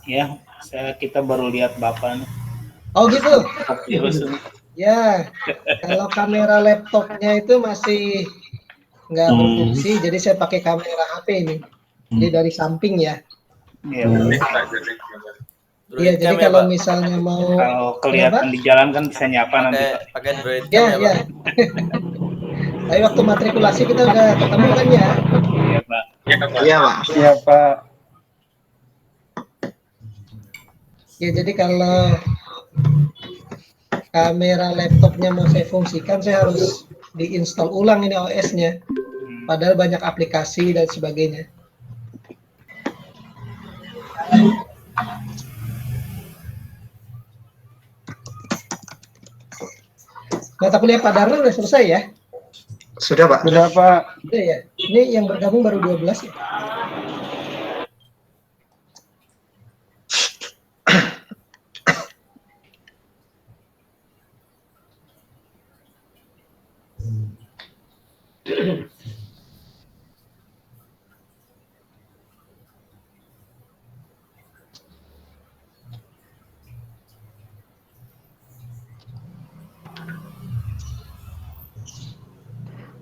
Ya, kita baru lihat Bapak nih. Oh gitu. Virus. Ya, kalau kamera laptopnya itu masih nggak berfungsi, jadi saya pakai kamera HP ini. Jadi dari samping ya. Ya, Iya, Droid jadi cam ya kalau Pak? misalnya mau kalau kenapa? kelihatan di jalan kan bisa nyapa nanti Pak. Pakai droid cam Ya, ya Pak? ya. Tapi waktu matrikulasi kita udah ketemu kan ya. Iya Pak. Iya Pak. Iya Pak. Ya, jadi kalau kamera laptopnya mau saya fungsikan, saya harus diinstal ulang ini OS-nya. Padahal banyak aplikasi dan sebagainya. Mata kuliah Pak Darul udah selesai ya? Sudah Pak. Sudah Pak. Udah ya. Ini yang bergabung baru 12 ya.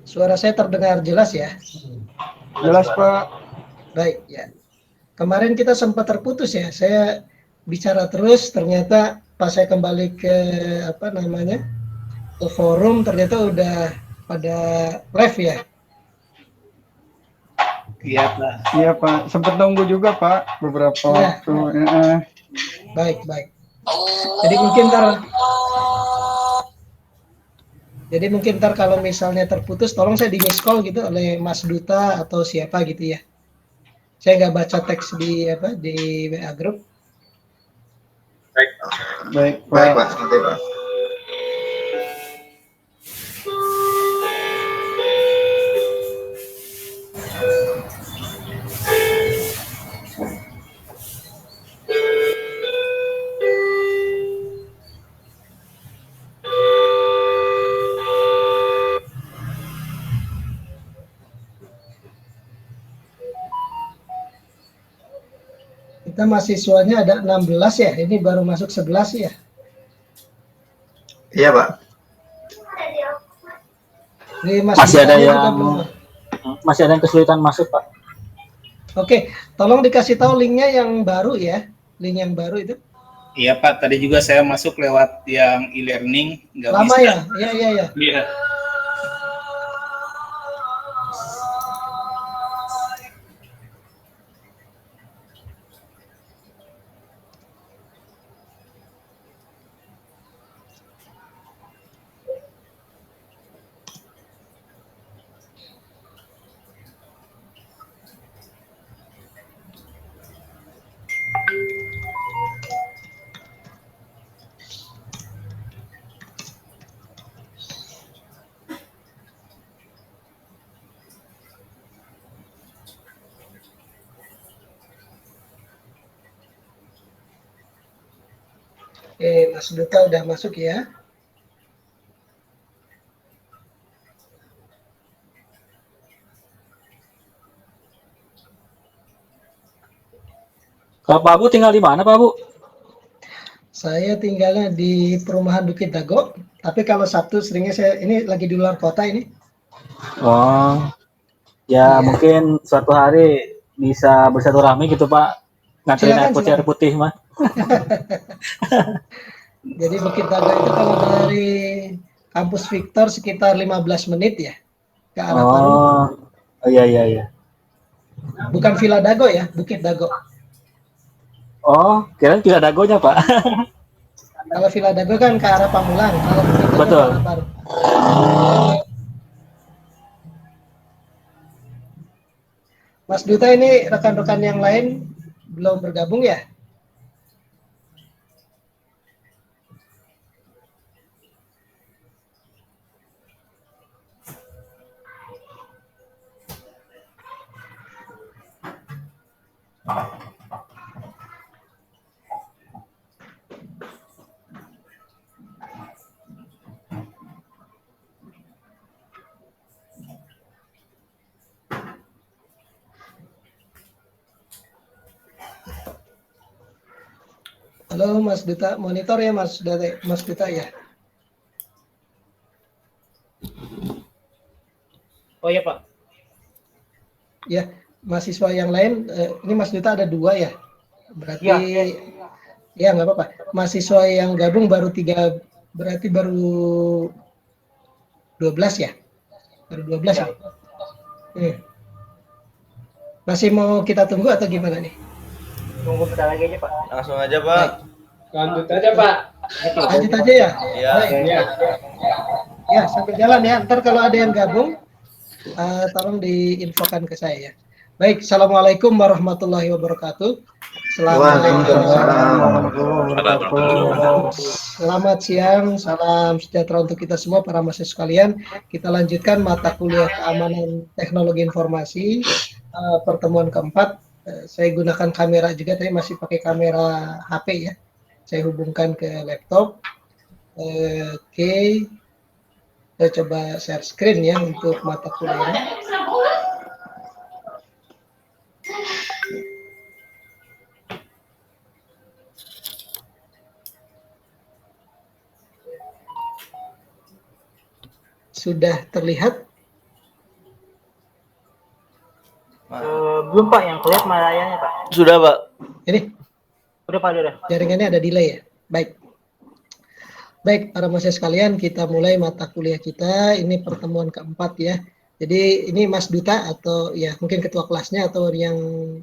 Suara saya terdengar jelas ya? Jelas Pak. Baik ya. Kemarin kita sempat terputus ya. Saya bicara terus, ternyata pas saya kembali ke ke forum, ternyata udah pada live ya. Iya Pak. Iya Pak. Sempat nunggu juga Pak beberapa Ya. waktu. Baik, baik. Jadi mungkin ntar kalau misalnya terputus, tolong saya di miss call gitu oleh Mas Duta atau siapa gitu ya. Saya nggak baca teks di WA group. Baik Baik Pak. Pak. Nanti Pak. Kita mahasiswanya ada 16 ya, ini baru masuk 11 ya. Iya Pak. Ini Masih ada Dutanya juga yang belum. masih ada yang kesulitan masuk Pak. Oke, tolong dikasih tahu linknya yang baru ya, link yang baru itu. Iya Pak, tadi juga saya masuk lewat yang e-learning, nggak Lama bisa. ya? Iya. Iya. Oke, Mas Duta udah masuk ya. Kalau Pak Bu tinggal di mana Pak Bu? Saya tinggalnya di perumahan Bukit Dago, tapi kalau Sabtu seringnya saya ini lagi di luar kota ini. Oh, ya mungkin suatu hari bisa bersilaturahmi gitu Pak. Nganterin air putih mah. Jadi Bukit Dago itu kalau dari kampus Victor sekitar 15 menit ya ke arah Parung. Oh iya. Bukan Villa Dago ya, Bukit Dago. Oh, kira tidak dagonya Pak. Kalau Villa Dago kan ke arah Pamulang, kalau Bukit Dago Betul. ke arah Parung. Mas Duta ini rekan-rekan yang lain belum bergabung ya? Halo Mas Duta, monitor ya Mas Duta ya. Oh iya Pak. Ya, mahasiswa yang lain, ini Mas Duta ada 2 ya. Berarti Iya. ya nggak apa-apa. Mahasiswa yang gabung baru 3, berarti baru 12 ya? Baru 12 ya? Masih mau kita tunggu atau gimana nih? Tunggu bentar lagi aja Pak. Langsung aja, Pak. Lanjut aja, Pak. Lanjut aja ya? Iya. Baik. Ya, sambil jalan ya. Ntar kalau ada yang gabung, tolong diinfokan ke saya ya. Baik, Assalamualaikum warahmatullahi wabarakatuh. Selamat siang, salam sejahtera untuk kita semua para mahasiswa sekalian. Kita lanjutkan mata kuliah keamanan teknologi informasi pertemuan keempat. Saya gunakan kamera juga, tapi masih pakai kamera HP ya. Saya hubungkan ke laptop. Oke, saya coba share screen ya untuk mata kuliah. Sudah terlihat? Belum Pak, yang kelihatan layarnya Pak. Sudah, Pak. Ini Udah Pak, udah. jaringannya ada delay ya? Baik. Baik, para mahasiswa sekalian, kita mulai mata kuliah kita. Ini pertemuan keempat ya. Jadi ini Mas Duta atau ya mungkin ketua kelasnya atau yang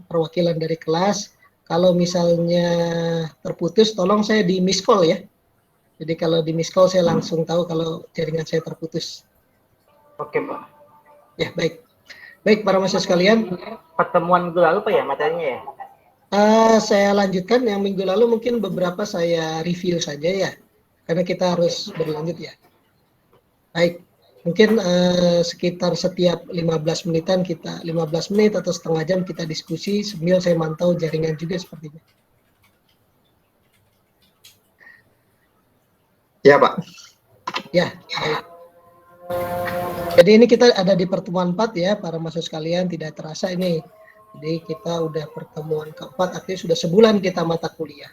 perwakilan dari kelas. Kalau misalnya terputus, tolong saya di miss call ya. Jadi kalau di miss call saya langsung tahu kalau jaringan saya terputus. Oke Pak. Ya, baik. Baik, para mahasiswa sekalian. Pertemuan minggu lalu Pak ya materinya ya? Saya lanjutkan yang minggu lalu, mungkin beberapa saya review saja ya. Karena kita harus berlanjut ya. Baik, mungkin sekitar setiap 15 menitan kita 15 menit atau setengah jam kita diskusi sambil saya mantau jaringan juga sepertinya. Ya, Pak. Ya, baik. Jadi ini kita ada di pertemuan 4 ya, para mahasiswa sekalian, tidak terasa ini. Jadi kita udah pertemuan keempat, artinya sudah sebulan kita mata kuliah.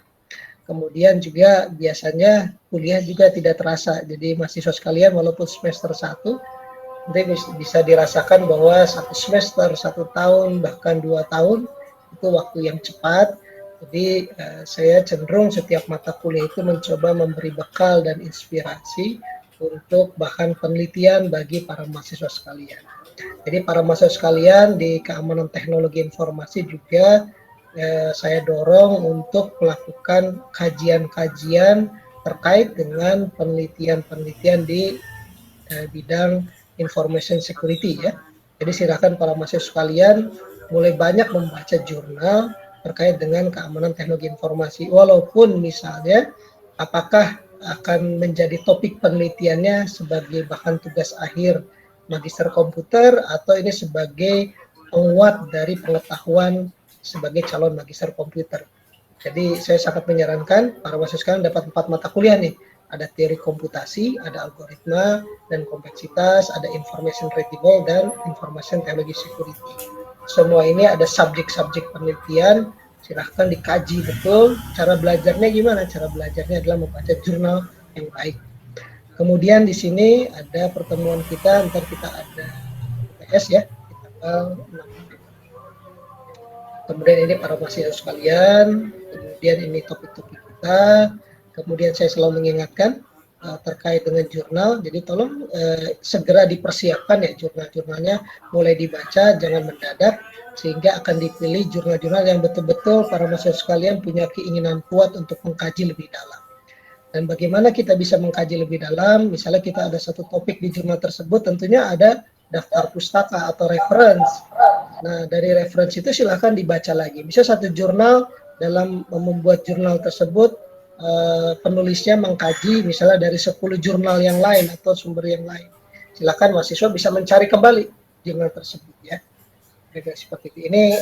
Kemudian juga biasanya kuliah juga tidak terasa. Jadi mahasiswa sekalian walaupun semester 1, nanti bisa dirasakan bahwa 1 semester, 1 tahun, bahkan 2 tahun, itu waktu yang cepat. Jadi saya cenderung setiap mata kuliah itu mencoba memberi bekal dan inspirasi untuk bahan penelitian bagi para mahasiswa sekalian. Jadi para mahasiswa sekalian di keamanan teknologi informasi juga saya dorong untuk melakukan kajian-kajian terkait dengan penelitian-penelitian di bidang information security ya. Jadi silakan para mahasiswa sekalian mulai banyak membaca jurnal terkait dengan keamanan teknologi informasi, walaupun misalnya apakah akan menjadi topik penelitiannya sebagai bahan tugas akhir magister komputer atau ini sebagai penguat dari pengetahuan sebagai calon magister komputer. Jadi saya sangat menyarankan para mahasiswa sekalian dapat 4 mata kuliah nih. Ada teori komputasi, ada algoritma dan kompleksitas, ada information retrieval dan information technology security. Semua ini ada subjek-subjek penelitian. Silahkan dikaji betul. Cara belajarnya gimana? Cara belajarnya adalah membaca jurnal yang baik. Kemudian di sini ada pertemuan kita, ntar kita ada PS ya, di tanggal 6. Kemudian ini para mahasiswa sekalian, kemudian ini topik-topik kita. Kemudian saya selalu mengingatkan terkait dengan jurnal, jadi tolong segera dipersiapkan ya jurnal-jurnalnya, mulai dibaca, jangan mendadak, sehingga akan dipilih jurnal-jurnal yang betul-betul para mahasiswa sekalian punya keinginan kuat untuk mengkaji lebih dalam. Dan bagaimana kita bisa mengkaji lebih dalam, misalnya kita ada satu topik di jurnal tersebut, tentunya ada daftar pustaka atau reference. Nah, dari reference itu silahkan dibaca lagi. Bisa satu jurnal, dalam membuat jurnal tersebut, penulisnya mengkaji misalnya dari 10 jurnal yang lain atau sumber yang lain. Silakan mahasiswa bisa mencari kembali jurnal tersebut ya. Seperti ini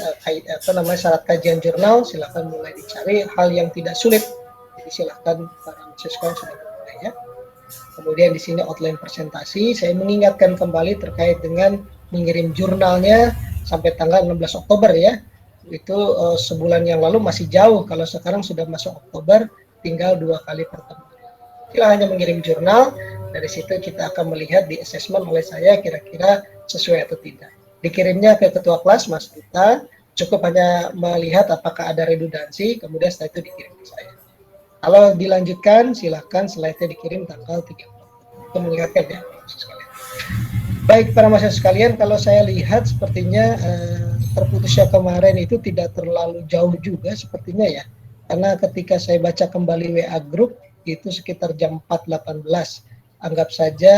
syarat kajian jurnal, silakan mulai dicari hal yang tidak sulit. Jadi silakan para mahasiswa sudah mulai ya. Kemudian di sini outline presentasi, saya mengingatkan kembali terkait dengan mengirim jurnalnya sampai tanggal 16 Oktober ya. Itu sebulan yang lalu masih jauh, kalau sekarang sudah masuk Oktober, tinggal 2 kali pertemuan. Kita hanya mengirim jurnal, dari situ kita akan melihat di assessment oleh saya kira-kira sesuai atau tidak. Dikirimnya ke ketua kelas Mas Duta, cukup hanya melihat apakah ada redundansi, kemudian setelah itu dikirim ke saya. Kalau dilanjutkan, silakan slide-nya dikirim tanggal 30. Itu mengingatkan ya, sekalian. Baik para mahasiswa sekalian, kalau saya lihat sepertinya terputusnya kemarin itu tidak terlalu jauh juga sepertinya ya. Karena ketika saya baca kembali WA group, itu sekitar jam 4.18. Anggap saja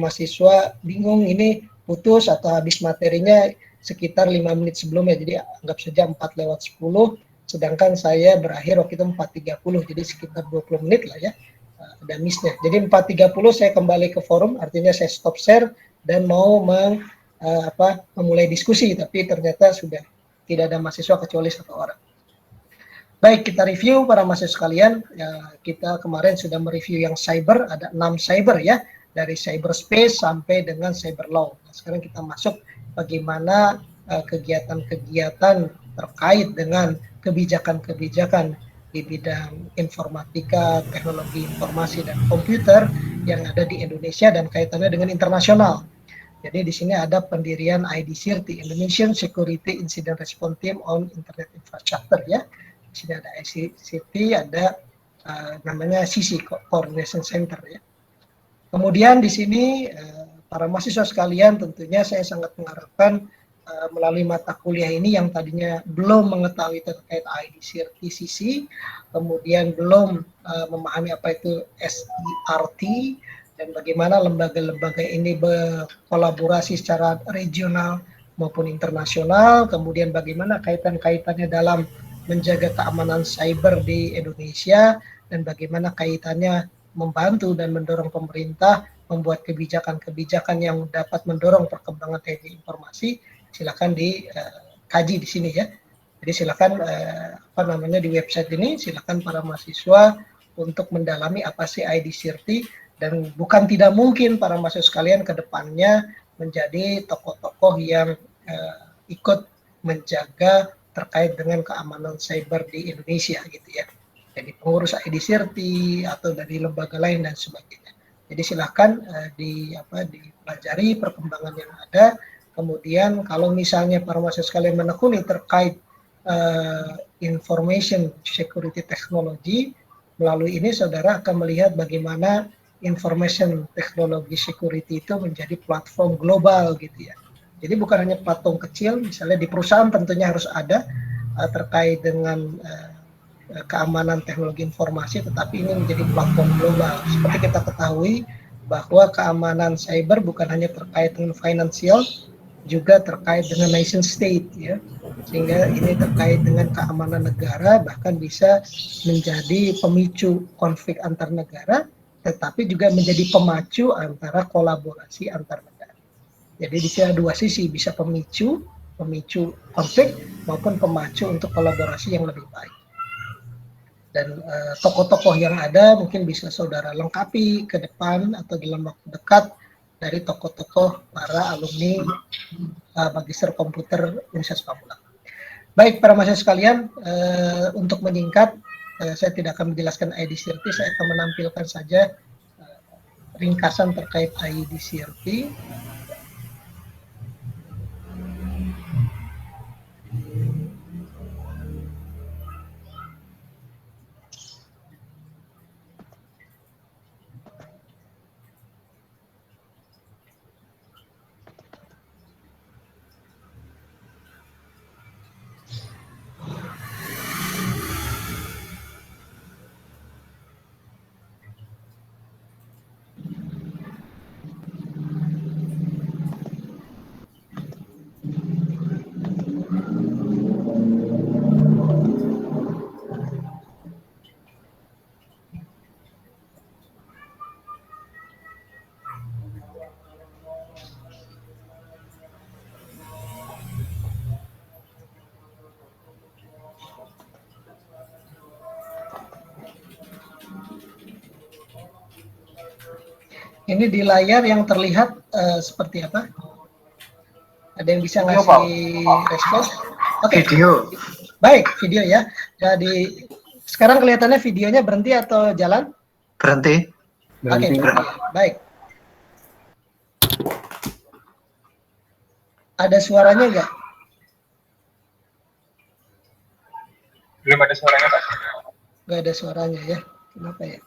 mahasiswa bingung ini putus atau habis materinya sekitar 5 menit sebelumnya. Jadi anggap saja 4:10, sedangkan saya berakhir waktu itu 4:30, jadi sekitar 20 menit lah ya. Ada miss-nya. Jadi 4:30 saya kembali ke forum, artinya saya stop share dan mau memulai diskusi, tapi ternyata sudah tidak ada mahasiswa kecuali 1 orang. Baik, kita review para mahasiswa sekalian. Ya, kita kemarin sudah mereview yang cyber, ada 6 cyber ya, dari cyberspace sampai dengan cyber law. Nah, sekarang kita masuk bagaimana kegiatan-kegiatan terkait dengan kebijakan-kebijakan di bidang informatika, teknologi informasi dan komputer yang ada di Indonesia dan kaitannya dengan internasional. Jadi di sini ada pendirian IDCIRT, Indonesian Security Incident Response Team on Internet Infrastructure ya. Di sini ada IDCIRT, ada namanya CC Coordination Center ya. Kemudian di sini para mahasiswa sekalian, tentunya saya sangat mengharapkan melalui mata kuliah ini yang tadinya belum mengetahui terkait IDCIRT CC, kemudian belum memahami apa itu SERT, dan bagaimana lembaga-lembaga ini berkolaborasi secara regional maupun internasional, kemudian bagaimana kaitan-kaitannya dalam menjaga keamanan cyber di Indonesia, dan bagaimana kaitannya membantu dan mendorong pemerintah membuat kebijakan-kebijakan yang dapat mendorong perkembangan teknologi informasi. Silakan dikaji di sini ya. Jadi silakan di website ini silakan para mahasiswa untuk mendalami apa sih IDCIRT, dan bukan tidak mungkin para mahasiswa sekalian ke depannya menjadi tokoh-tokoh yang ikut menjaga terkait dengan keamanan cyber di Indonesia gitu ya. Jadi pengurus IDCIRT atau dari lembaga lain dan sebagainya. Jadi silakan dipelajari perkembangan yang ada. Kemudian kalau misalnya para mahasiswa sekalian menekuni terkait information security technology, melalui ini saudara akan melihat bagaimana information technology security itu menjadi platform global gitu ya. Jadi bukan hanya platform kecil, misalnya di perusahaan tentunya harus ada terkait dengan keamanan teknologi informasi, tetapi ini menjadi platform global. Seperti kita ketahui bahwa keamanan cyber bukan hanya terkait dengan finansial, juga terkait dengan nation state ya, sehingga ini terkait dengan keamanan negara, bahkan bisa menjadi pemicu konflik antar negara, tetapi juga menjadi pemacu antara kolaborasi antar negara. Jadi di sini ada 2 sisi, bisa pemicu konflik maupun pemacu untuk kolaborasi yang lebih baik. Dan tokoh-tokoh yang ada mungkin bisa saudara lengkapi ke depan atau dalam waktu dekat dari tokoh-tokoh para alumni Magister Komputer Universitas Papua. Baik para mahasiswa sekalian, untuk menyingkat, saya tidak akan menjelaskan IDCIRT, saya akan menampilkan saja ringkasan terkait IDCIRT. Ini di layar yang terlihat seperti apa? Ada yang bisa ngasih respon? Oke. Video. Baik, video ya. Jadi Sekarang kelihatannya videonya berhenti atau jalan? Berhenti. Oke, berhenti. Baik. Ada suaranya nggak? Belum ada suaranya, Pak. Nggak ada suaranya ya. Kenapa ya?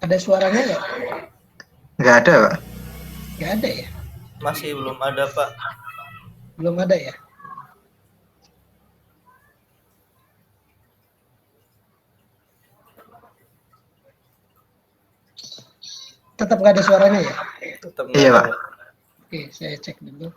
Ada suaranya nggak? Nggak ada, Pak. Nggak ada ya? Masih belum ada, Pak. Belum ada ya? Tetap nggak ada suaranya ya? Tetap Iya, nggak Pak. ada. Oke, saya cek dulu.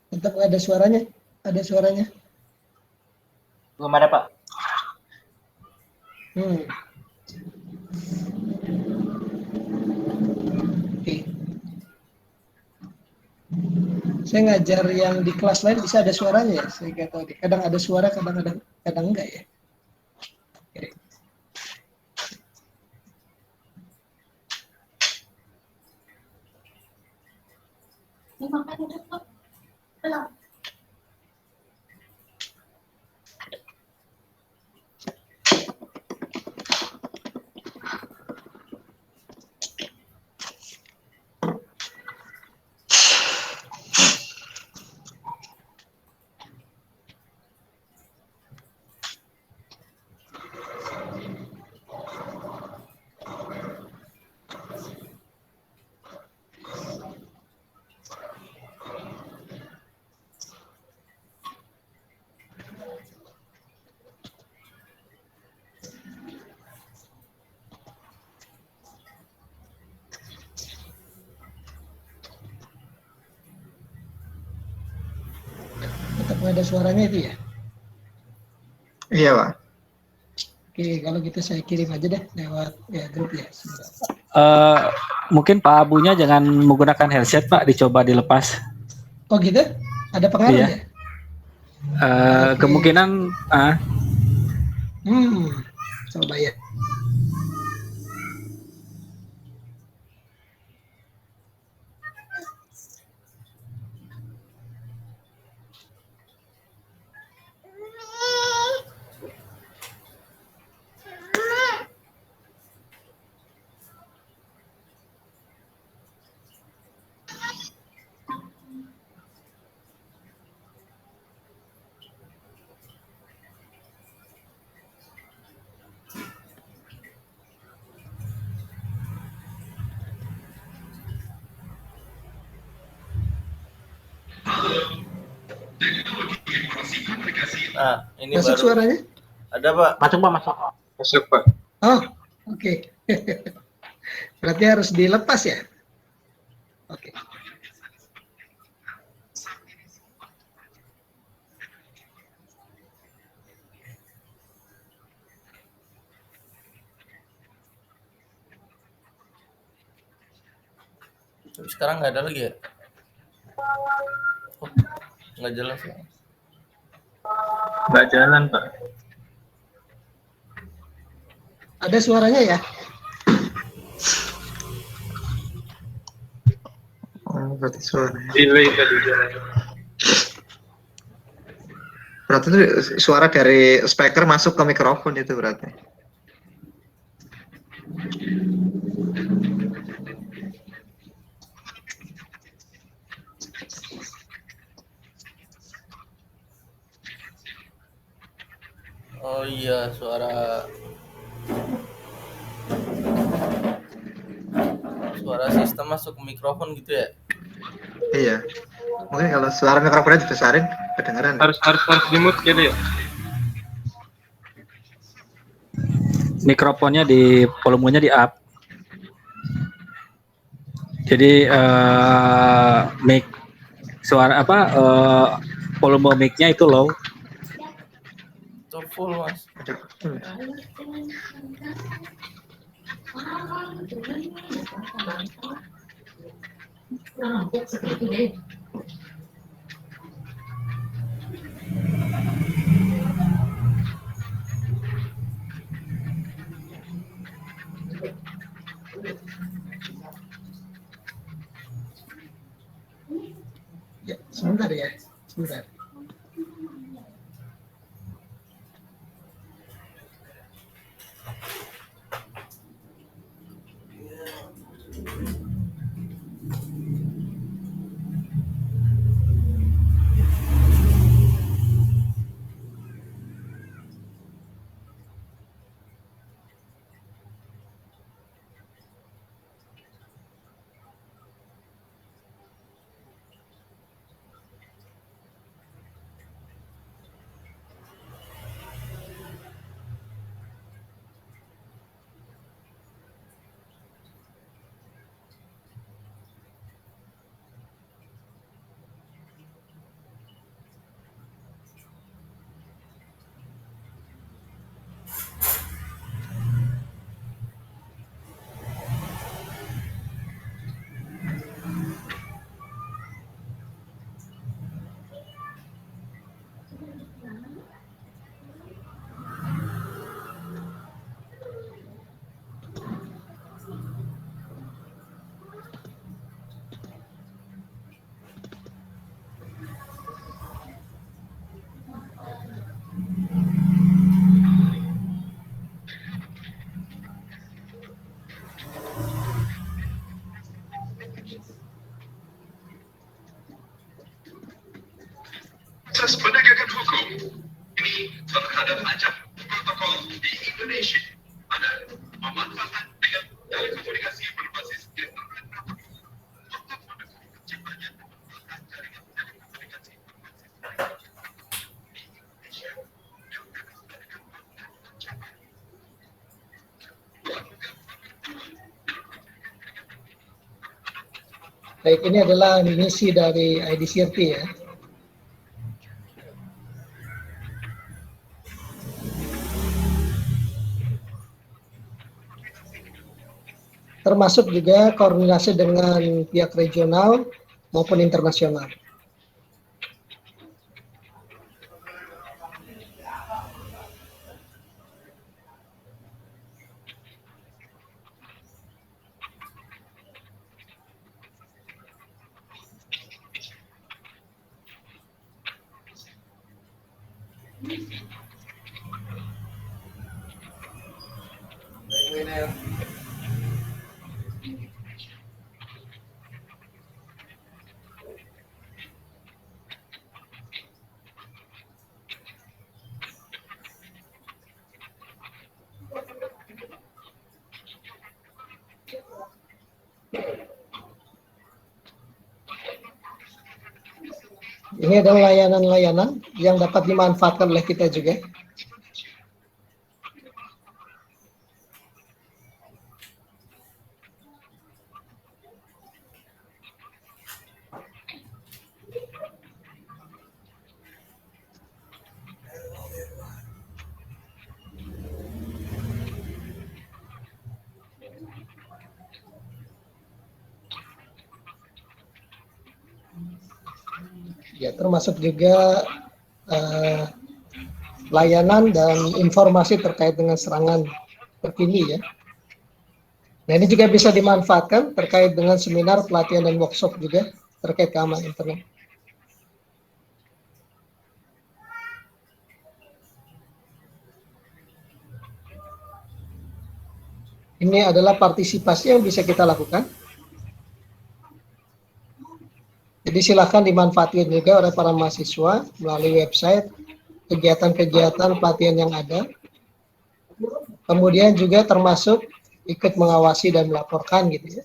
Tetap nggak ada suaranya? Ada suaranya? Belum ada, Pak. Oke. Saya ngajar yang di kelas lain bisa ada suaranya ya? Saya nggak tahu deh. Kadang ada suara, kadang enggak ya. Oke. Tetap nggak ada suaranya itu ya? Iya, Pak. Oke, kalau gitu saya kirim aja deh lewat ya grup ya. Mungkin Pak Abunya jangan menggunakan headset Pak, dicoba dilepas. Oh gitu? Ada pengaruh Iya. ya? Oke. Kemungkinan Coba ya. Nah, ini Masuk baru suaranya? ada, Pak. Masuk, Pak, masuk. Masuk, Pak. Oh, oke. Berarti harus dilepas ya? Oke. Tapi sekarang nggak ada lagi ya? Oh, nggak jelas ya. Nggak jalan, Pak. Ada suaranya ya? berarti suara. Delay tadi jalan. Berarti itu suara dari speaker masuk ke mikrofon itu berarti. Oh iya, suara sistem masuk ke mikrofon gitu ya? Iya. Mungkin kalau suara mikrofonnya dibesarin kedengeran. Harus di mute gitu ya. Mikrofonnya di volumenya di up. Jadi mic suara apa volume mic-nya itu low. Itu full, Mas. Ya, sebentar ya, sebentar. Asas penegakan hukum ini terhadap ajak protokol di Indonesia. Ada memanfaatkan dengan telekomunikasi berbasis internet untuk mendukung terciptanya jaringan telekomunikasi di Indonesia juga mengadakan mencapai Baik, ini adalah misi dari IDCRT ya. Termasuk juga koordinasi dengan pihak regional maupun internasional. Ini adalah layanan-layanan yang dapat dimanfaatkan oleh kita juga. Ya, termasuk juga layanan dan informasi terkait dengan serangan terkini ya. Nah, ini juga bisa dimanfaatkan terkait dengan seminar, pelatihan, dan workshop juga. terkait keamanan internet. Ini adalah partisipasi yang bisa kita lakukan. Jadi silakan dimanfaatkan juga oleh para mahasiswa melalui website, kegiatan-kegiatan pelatihan yang ada. Kemudian juga termasuk ikut mengawasi dan melaporkan gitu ya.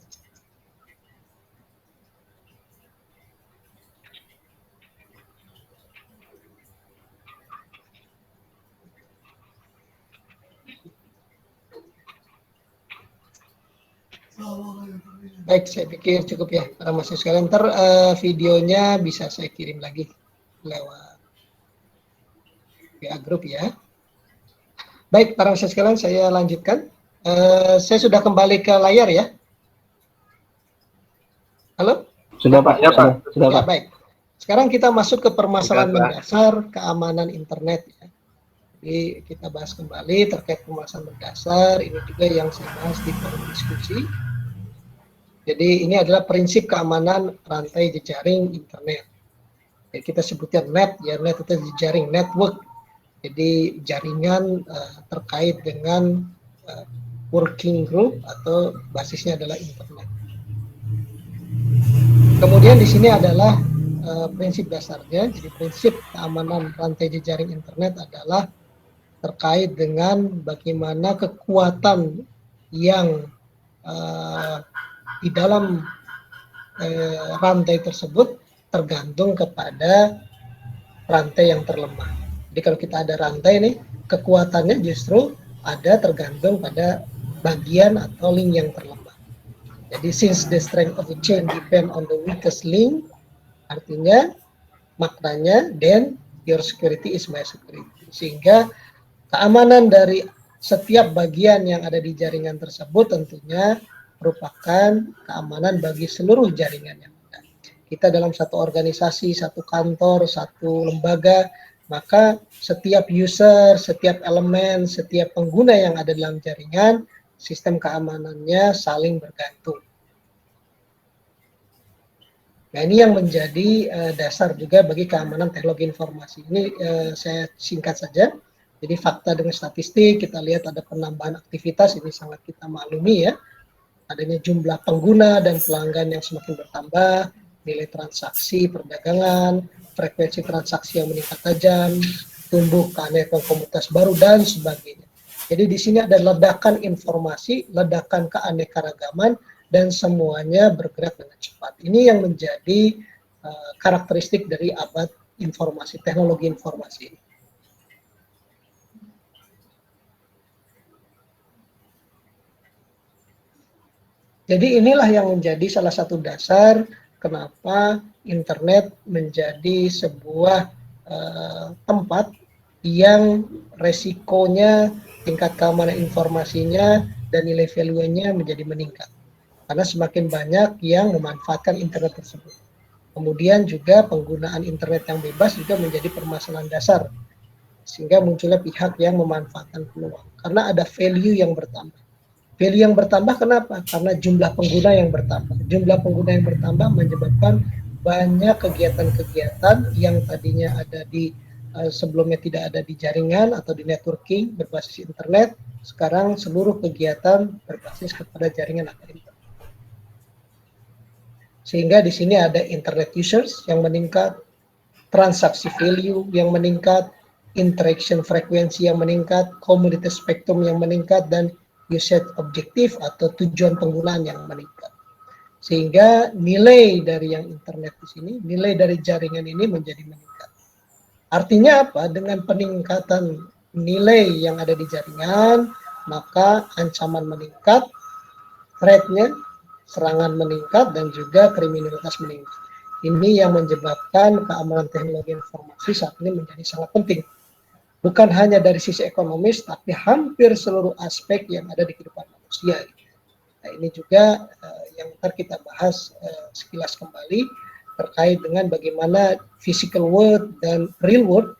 Baik, saya pikir cukup ya para mahasiswa sekalian. Ntar videonya bisa saya kirim lagi lewat WA Group ya. Baik, para mahasiswa sekalian, saya lanjutkan. Saya sudah kembali ke layar ya. Halo? Sudah Pak, Ya, Pak. Sudah Ya, Pak. baik. Sekarang kita masuk ke permasalahan Sudah, Pak. mendasar keamanan internet ya. Jadi kita bahas kembali terkait permasalahan mendasar. Ini juga yang saya bahas di forum diskusi. Jadi ini adalah prinsip keamanan rantai jejaring internet. Jadi kita sebutnya net ya, net itu jejaring, network. Jadi jaringan terkait dengan working group atau basisnya adalah internet. Kemudian di sini adalah prinsip dasarnya. Jadi prinsip keamanan rantai jejaring internet adalah terkait dengan bagaimana kekuatan yang di dalam rantai tersebut tergantung kepada rantai yang terlemah. Jadi kalau kita ada rantai nih, kekuatannya justru ada tergantung pada bagian atau link yang terlemah. Jadi since the strength of the chain depend on the weakest link, artinya maknanya then your security is my security. Sehingga keamanan dari setiap bagian yang ada di jaringan tersebut tentunya merupakan keamanan bagi seluruh jaringan yang ada. Kita dalam satu organisasi, satu kantor, satu lembaga, maka setiap user, setiap elemen, setiap pengguna yang ada dalam jaringan, sistem keamanannya saling bergantung. Nah, ini yang menjadi dasar juga bagi keamanan teknologi informasi. Ini saya singkat saja. Jadi fakta dengan statistik, kita lihat ada penambahan aktivitas, ini sangat kita maklumi ya. Adanya jumlah pengguna dan pelanggan yang semakin bertambah, nilai transaksi perdagangan, frekuensi transaksi yang meningkat tajam, tumbuh keanekaragaman komunitas baru, dan sebagainya. Jadi di sini ada ledakan informasi, ledakan keanekaragaman, dan semuanya bergerak dengan cepat. Ini yang menjadi karakteristik dari abad informasi, teknologi informasi ini. Jadi inilah yang menjadi salah satu dasar kenapa internet menjadi sebuah tempat yang resikonya, tingkat keamanan informasinya, dan nilai value-nya menjadi meningkat. Karena semakin banyak yang memanfaatkan internet tersebut. Kemudian juga penggunaan internet yang bebas juga menjadi permasalahan dasar. Sehingga munculnya pihak yang memanfaatkan peluang. Karena ada value yang bertambah. Value yang bertambah kenapa? Karena jumlah pengguna yang bertambah. Jumlah pengguna yang bertambah menyebabkan banyak kegiatan-kegiatan yang tadinya ada di sebelumnya tidak ada di jaringan atau di networking berbasis internet, sekarang seluruh kegiatan berbasis kepada jaringan atau internet. Sehingga di sini ada internet users yang meningkat, transaksi value yang meningkat, interaction frekuensi yang meningkat, community spectrum yang meningkat, dan usage objektif atau tujuan penggunaan yang meningkat. Sehingga nilai dari yang internet di sini, nilai dari jaringan ini menjadi meningkat. Artinya apa? Dengan peningkatan nilai yang ada di jaringan, maka ancaman meningkat, threat-nya, serangan meningkat, dan juga kriminalitas meningkat. Ini yang menyebabkan keamanan teknologi informasi saat ini menjadi sangat penting. Bukan hanya dari sisi ekonomis, tapi hampir seluruh aspek yang ada di kehidupan manusia. Nah, ini juga yang ntar kita bahas sekilas kembali terkait dengan bagaimana physical world dan real world.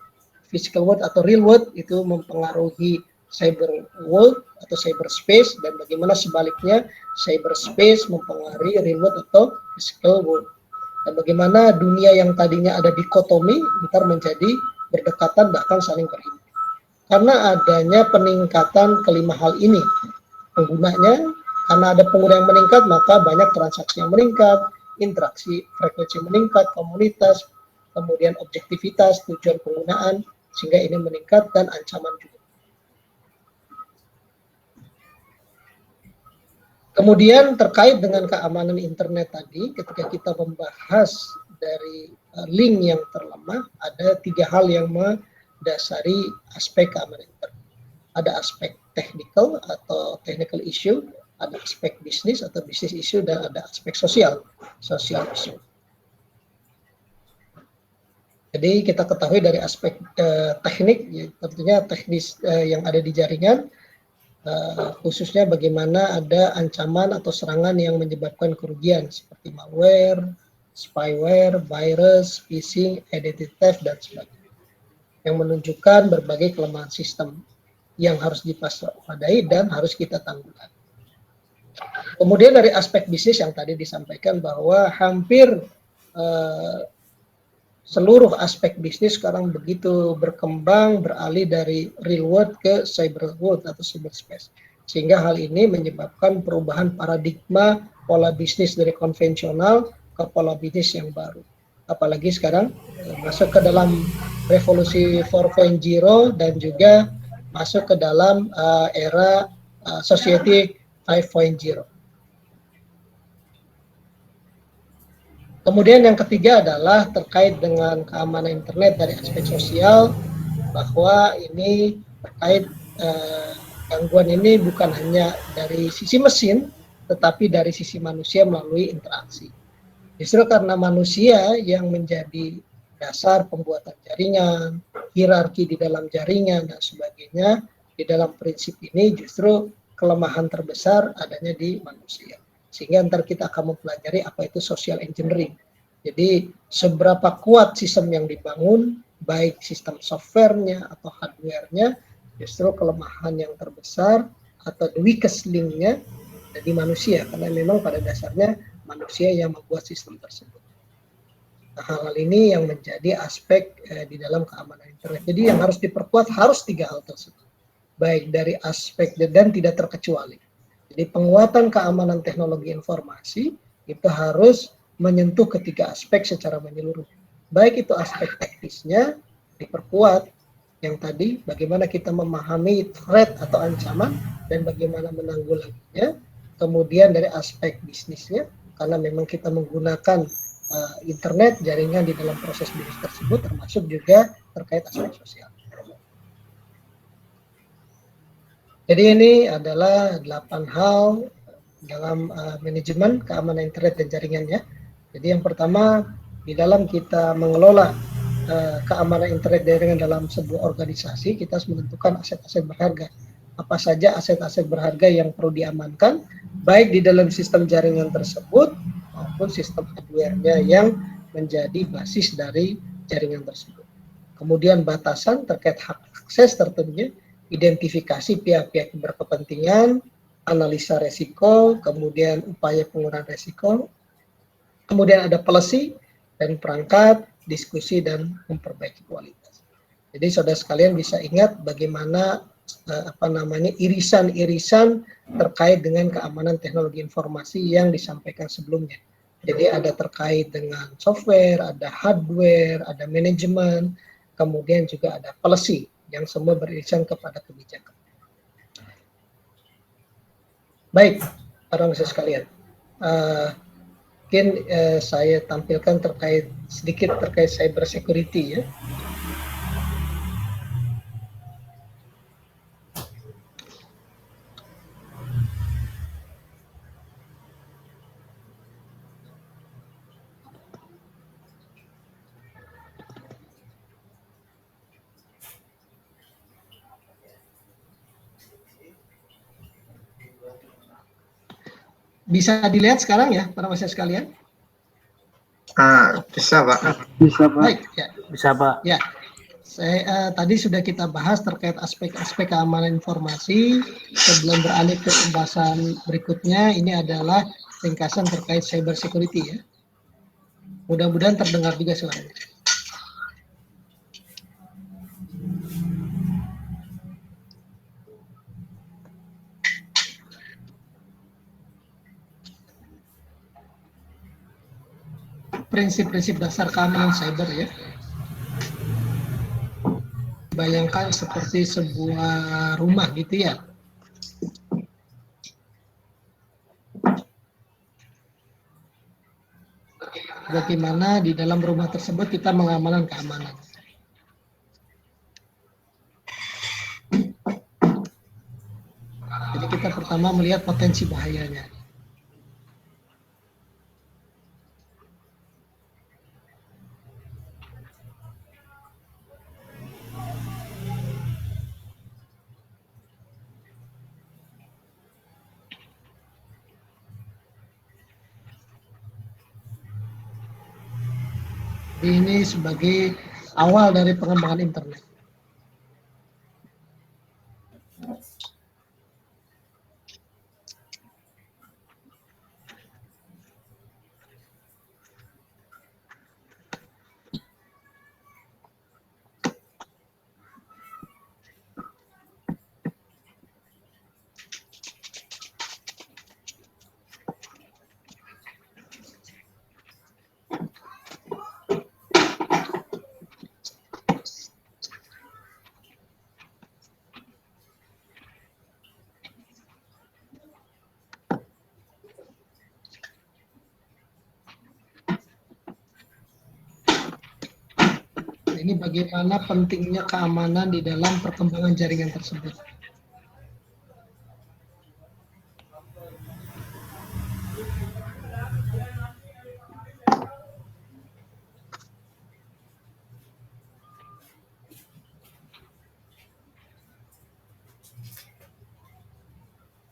Physical world atau real world itu mempengaruhi cyber world atau cyberspace, dan bagaimana sebaliknya cyberspace mempengaruhi real world atau physical world. Dan bagaimana dunia yang tadinya ada dikotomi, ntar menjadi berdekatan bahkan saling berimbang. Karena adanya peningkatan kelima hal ini, penggunanya, karena ada pengguna yang meningkat, maka banyak transaksi yang meningkat, interaksi frekuensi meningkat, komunitas, kemudian objektivitas, tujuan penggunaan, sehingga ini meningkat, dan ancaman juga. Kemudian terkait dengan keamanan internet tadi, ketika kita membahas dari link yang terlemah, ada 3 hal yang mendasari aspek keamanan internet. Ada aspek technical atau technical issue, ada aspek bisnis atau business issue, dan ada aspek social issue. Jadi kita ketahui dari aspek teknik, ya, tentunya teknis yang ada di jaringan, khususnya bagaimana ada ancaman atau serangan yang menyebabkan kerugian seperti malware, spyware, virus, phishing, identity theft, dan sebagainya, yang menunjukkan berbagai kelemahan sistem yang harus diwaspadai dan harus kita tanggulangi. Kemudian dari aspek bisnis yang tadi disampaikan bahwa hampir seluruh aspek bisnis sekarang begitu berkembang, beralih dari real world ke cyber world atau cyberspace. Sehingga hal ini menyebabkan perubahan paradigma pola bisnis dari konvensional ke pola bisnis yang baru. Apalagi sekarang masuk ke dalam revolusi 4.0 dan juga masuk ke dalam era society 5.0. Kemudian yang ketiga adalah terkait dengan keamanan internet dari aspek sosial, bahwa ini terkait gangguan ini bukan hanya dari sisi mesin, tetapi dari sisi manusia melalui interaksi. Justru karena manusia yang menjadi dasar pembuatan jaringan, hierarki di dalam jaringan, dan sebagainya, di dalam prinsip ini justru kelemahan terbesar adanya di manusia. Sehingga ntar kita akan mempelajari apa itu social engineering. Jadi seberapa kuat sistem yang dibangun, baik sistem softwarenya atau hardwarenya, justru kelemahan yang terbesar atau the weakest link-nya di manusia, karena memang pada dasarnya manusia yang membuat sistem tersebut. Nah, hal-hal ini yang menjadi aspek di dalam keamanan internet. Jadi yang harus diperkuat harus 3 hal tersebut, baik dari aspek dan tidak terkecuali. Jadi penguatan keamanan teknologi informasi itu harus menyentuh ketiga aspek secara menyeluruh. Baik itu aspek teknisnya diperkuat, yang tadi bagaimana kita memahami threat atau ancaman dan bagaimana menanggulanginya. Kemudian dari aspek bisnisnya, karena memang kita menggunakan internet, jaringan di dalam proses bisnis tersebut, termasuk juga terkait aspek sosial. Jadi ini adalah 8 hal dalam manajemen keamanan internet dan jaringannya. Jadi yang pertama, di dalam kita mengelola keamanan internet jaringan dalam sebuah organisasi, kita harus menentukan aset-aset berharga. Apa saja aset-aset berharga yang perlu diamankan, baik di dalam sistem jaringan tersebut maupun sistem hardware-nya yang menjadi basis dari jaringan tersebut. Kemudian batasan terkait hak akses tertentunya, identifikasi pihak-pihak yang berkepentingan, analisa resiko, kemudian upaya pengurangan resiko, kemudian ada policy dan perangkat, diskusi, dan memperbaiki kualitas. Jadi saudara sekalian bisa ingat bagaimana irisan-irisan terkait dengan keamanan teknologi informasi yang disampaikan sebelumnya. Jadi ada terkait dengan software, ada hardware, ada manajemen, kemudian juga ada policy, yang semua beririsan kepada kebijakan. Baik, para mahasiswa sekalian, mungkin saya tampilkan sedikit terkait cyber security ya. Bisa dilihat sekarang ya, para mahasiswa sekalian? Bisa, Pak. Bisa, Pak. Baik, ya. Bisa, Pak. Ya, tadi sudah kita bahas terkait aspek-aspek keamanan informasi. Sebelum beralih ke pembahasan berikutnya, ini adalah ringkasan terkait cyber security ya. Mudah-mudahan terdengar juga suaranya. Prinsip-prinsip dasar keamanan cyber ya. Bayangkan seperti sebuah rumah gitu ya. Bagaimana di dalam rumah tersebut kita mengamankan keamanan. Jadi kita pertama melihat potensi bahayanya. Ini sebagai awal dari pengembangan internet. Ini bagaimana pentingnya keamanan di dalam perkembangan jaringan tersebut.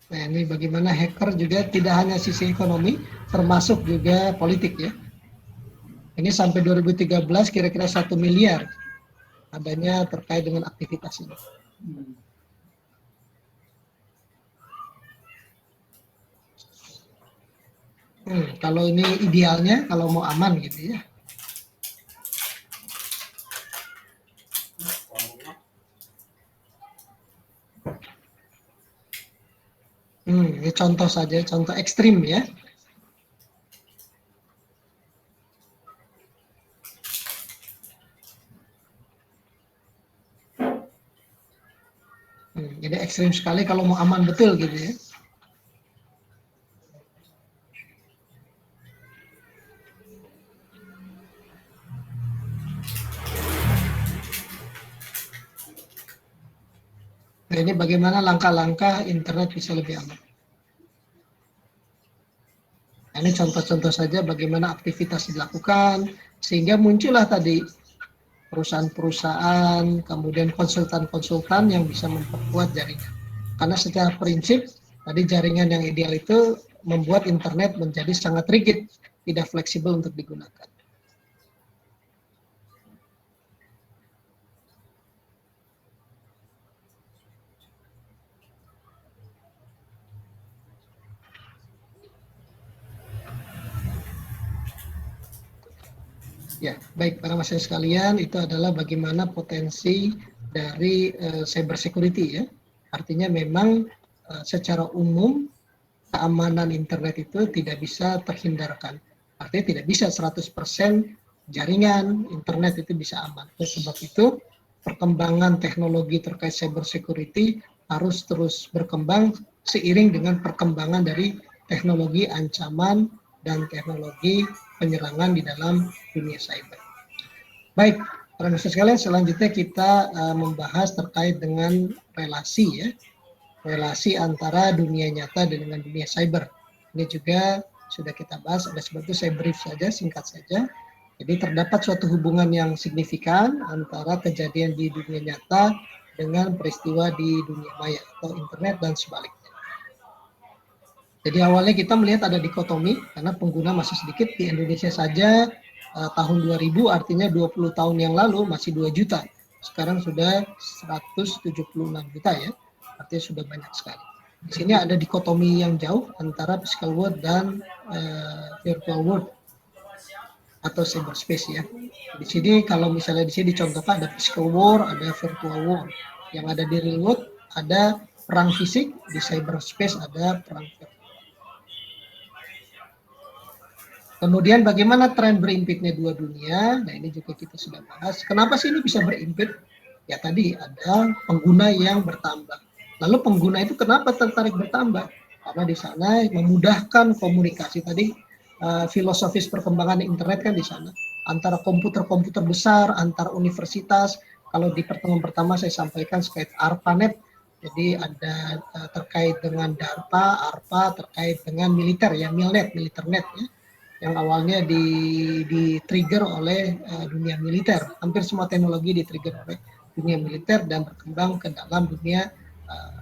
Nah, ini bagaimana hacker juga tidak hanya sisi ekonomi, termasuk juga politik ya. Ini sampai 2013 kira-kira 1 miliar adanya terkait dengan aktivitas ini. Kalau ini idealnya, kalau mau aman gitu ya. Ini contoh saja, contoh ekstrim ya. Jadi ekstrim sekali kalau mau aman betul gitu ya. Nah, ini bagaimana langkah-langkah internet bisa lebih aman. Nah, ini contoh-contoh saja bagaimana aktivitas dilakukan, sehingga muncullah tadi perusahaan-perusahaan, kemudian konsultan-konsultan yang bisa memperkuat jaringan. Karena secara prinsip, tadi jaringan yang ideal itu membuat internet menjadi sangat rigid, tidak fleksibel untuk digunakan. Ya, baik para mahasiswa sekalian, itu adalah bagaimana potensi dari cyber security ya. Artinya memang secara umum keamanan internet itu tidak bisa terhindarkan. Artinya tidak bisa 100% jaringan internet itu bisa aman. Oleh sebab itu, perkembangan teknologi terkait cyber security harus terus berkembang seiring dengan perkembangan dari teknologi ancaman dan teknologi penyerangan di dalam dunia cyber. Baik, para mahasiswa sekalian, selanjutnya kita membahas terkait dengan relasi ya, relasi antara dunia nyata dengan dunia cyber. Ini juga sudah kita bahas, oleh sebab itu saya brief saja, singkat saja. Jadi terdapat suatu hubungan yang signifikan antara kejadian di dunia nyata dengan peristiwa di dunia maya atau internet dan sebaliknya. Jadi awalnya kita melihat ada dikotomi karena pengguna masih sedikit. Di Indonesia saja tahun 2000 artinya 20 tahun yang lalu masih 2 juta. Sekarang sudah 176 juta ya. Artinya sudah banyak sekali. Di sini ada dikotomi yang jauh antara physical world dan virtual world. atau cyberspace ya. Di sini kalau misalnya di sini dicontohkan ada physical war, ada virtual war. Yang ada di real world ada perang fisik, di cyberspace ada perang virtual. Kemudian bagaimana tren berimpitnya dua dunia? Nah ini juga kita sudah bahas. Kenapa sih ini bisa berimpit? Ya tadi ada pengguna yang bertambah. Lalu pengguna itu kenapa tertarik bertambah? Karena di sana memudahkan komunikasi tadi. Filosofis perkembangan internet kan di sana antara komputer-komputer besar, antar universitas. Kalau di pertemuan pertama saya sampaikan terkait ARPANET, jadi ada terkait dengan DARPA, ARPA terkait dengan militer ya, militernet ya, yang awalnya di trigger oleh dunia militer. Hampir semua teknologi di trigger oleh dunia militer dan berkembang ke dalam dunia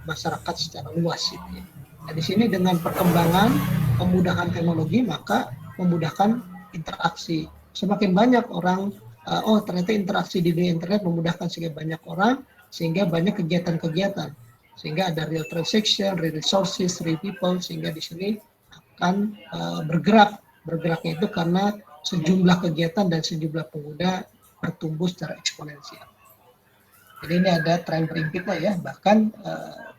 masyarakat secara luas gitu ya. Nah, di sini dengan perkembangan kemudahan teknologi maka memudahkan interaksi. Semakin banyak orang, ternyata interaksi di dunia internet memudahkan sehingga banyak orang, sehingga banyak kegiatan-kegiatan, sehingga ada real transaction, real resources, real people, sehingga di sini akan bergerak. Bergeraknya itu karena sejumlah kegiatan dan sejumlah pengguna bertumbuh secara eksponensial. Jadi ini ada tren berimpitnya ya, bahkan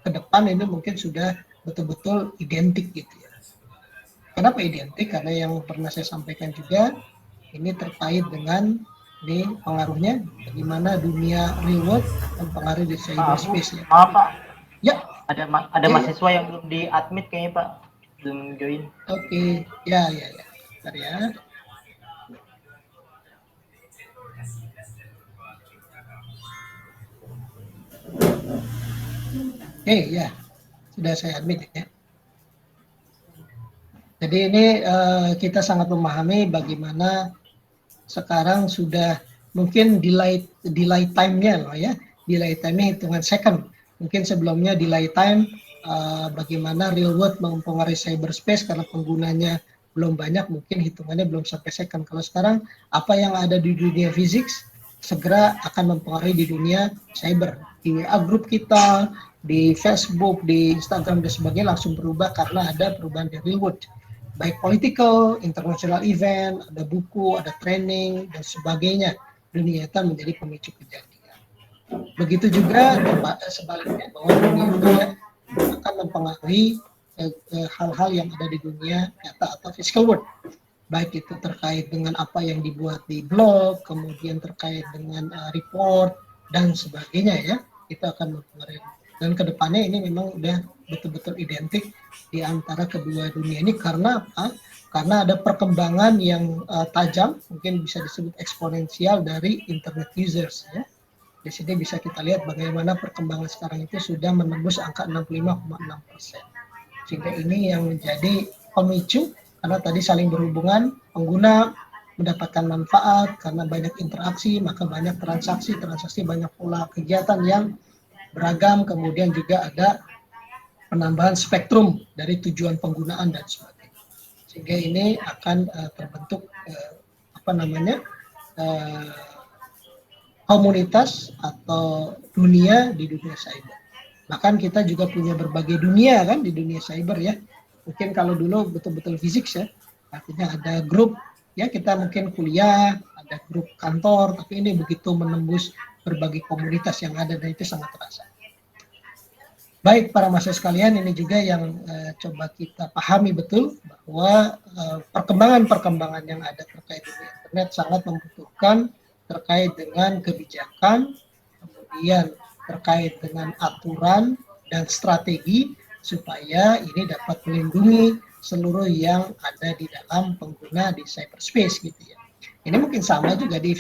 ke depan ini mungkin sudah betul-betul identik gitu ya. Kenapa identik? Karena yang pernah saya sampaikan juga ini terkait dengan ini pengaruhnya bagaimana dunia real world mempengaruhi di cyberspace ya. Maaf Pak. Ya. Ada mahasiswa yang belum di admit kayaknya Pak, belum join. Oke. Ya. Bentar ya. Ya. Sudah saya admit ya. Jadi ini kita sangat memahami bagaimana sekarang sudah mungkin delay time-nya loh ya. Delay time-nya hitungan second. Mungkin sebelumnya delay time bagaimana real world mempengaruhi cyberspace karena penggunanya belum banyak, mungkin hitungannya belum sampai second. Kalau sekarang apa yang ada di dunia fisik segera akan mempengaruhi di dunia cyber. Di WA group kita, di Facebook, di Instagram dan sebagainya langsung berubah karena ada perubahan di real world. Baik political, international event, ada buku, ada training dan sebagainya. Dunia nyata menjadi pemicu kejadian. Begitu juga sebaliknya bahwa dunia nyata akan mempengaruhi hal-hal yang ada di dunia nyata atau physical world. Baik itu terkait dengan apa yang dibuat di blog, kemudian terkait dengan report dan sebagainya ya. Itu akan mempengaruhi. Dan kedepannya ini memang udah betul-betul identik di antara kedua dunia ini karena apa? Karena ada perkembangan yang tajam, mungkin bisa disebut eksponensial dari internet users ya. Di sini bisa kita lihat bagaimana perkembangan sekarang itu sudah menembus angka 65,6%. Sehingga ini yang menjadi pemicu karena tadi saling berhubungan, pengguna mendapatkan manfaat karena banyak interaksi, maka banyak transaksi, banyak pula kegiatan yang beragam, kemudian juga ada penambahan spektrum dari tujuan penggunaan dan sebagainya. Sehingga ini akan terbentuk komunitas atau dunia di dunia cyber. Bahkan kita juga punya berbagai dunia kan di dunia cyber ya. Mungkin kalau dulu betul-betul fisik ya, artinya ada grup ya, kita mungkin kuliah, ada grup kantor, tapi ini begitu menembus berbagai komunitas yang ada dan itu sangat terasa. Baik para mahasiswa sekalian, ini juga yang coba kita pahami betul bahwa perkembangan-perkembangan yang ada terkait dengan internet sangat membutuhkan terkait dengan kebijakan, kemudian terkait dengan aturan dan strategi supaya ini dapat melindungi seluruh yang ada di dalam pengguna di cyberspace gitu ya. Ini mungkin sama juga di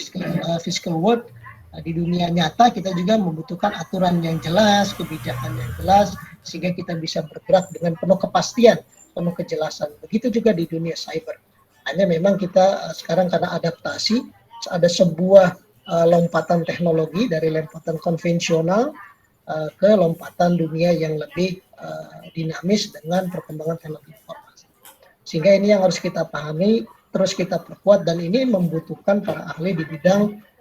physical world. Di dunia nyata kita juga membutuhkan aturan yang jelas, kebijakan yang jelas, sehingga kita bisa bergerak dengan penuh kepastian, penuh kejelasan. Begitu juga di dunia cyber. Hanya memang kita sekarang karena adaptasi, ada sebuah lompatan teknologi dari lompatan konvensional ke lompatan dunia yang lebih dinamis dengan perkembangan teknologi informasi. Sehingga ini yang harus kita pahami, terus kita perkuat, dan ini membutuhkan para ahli di bidang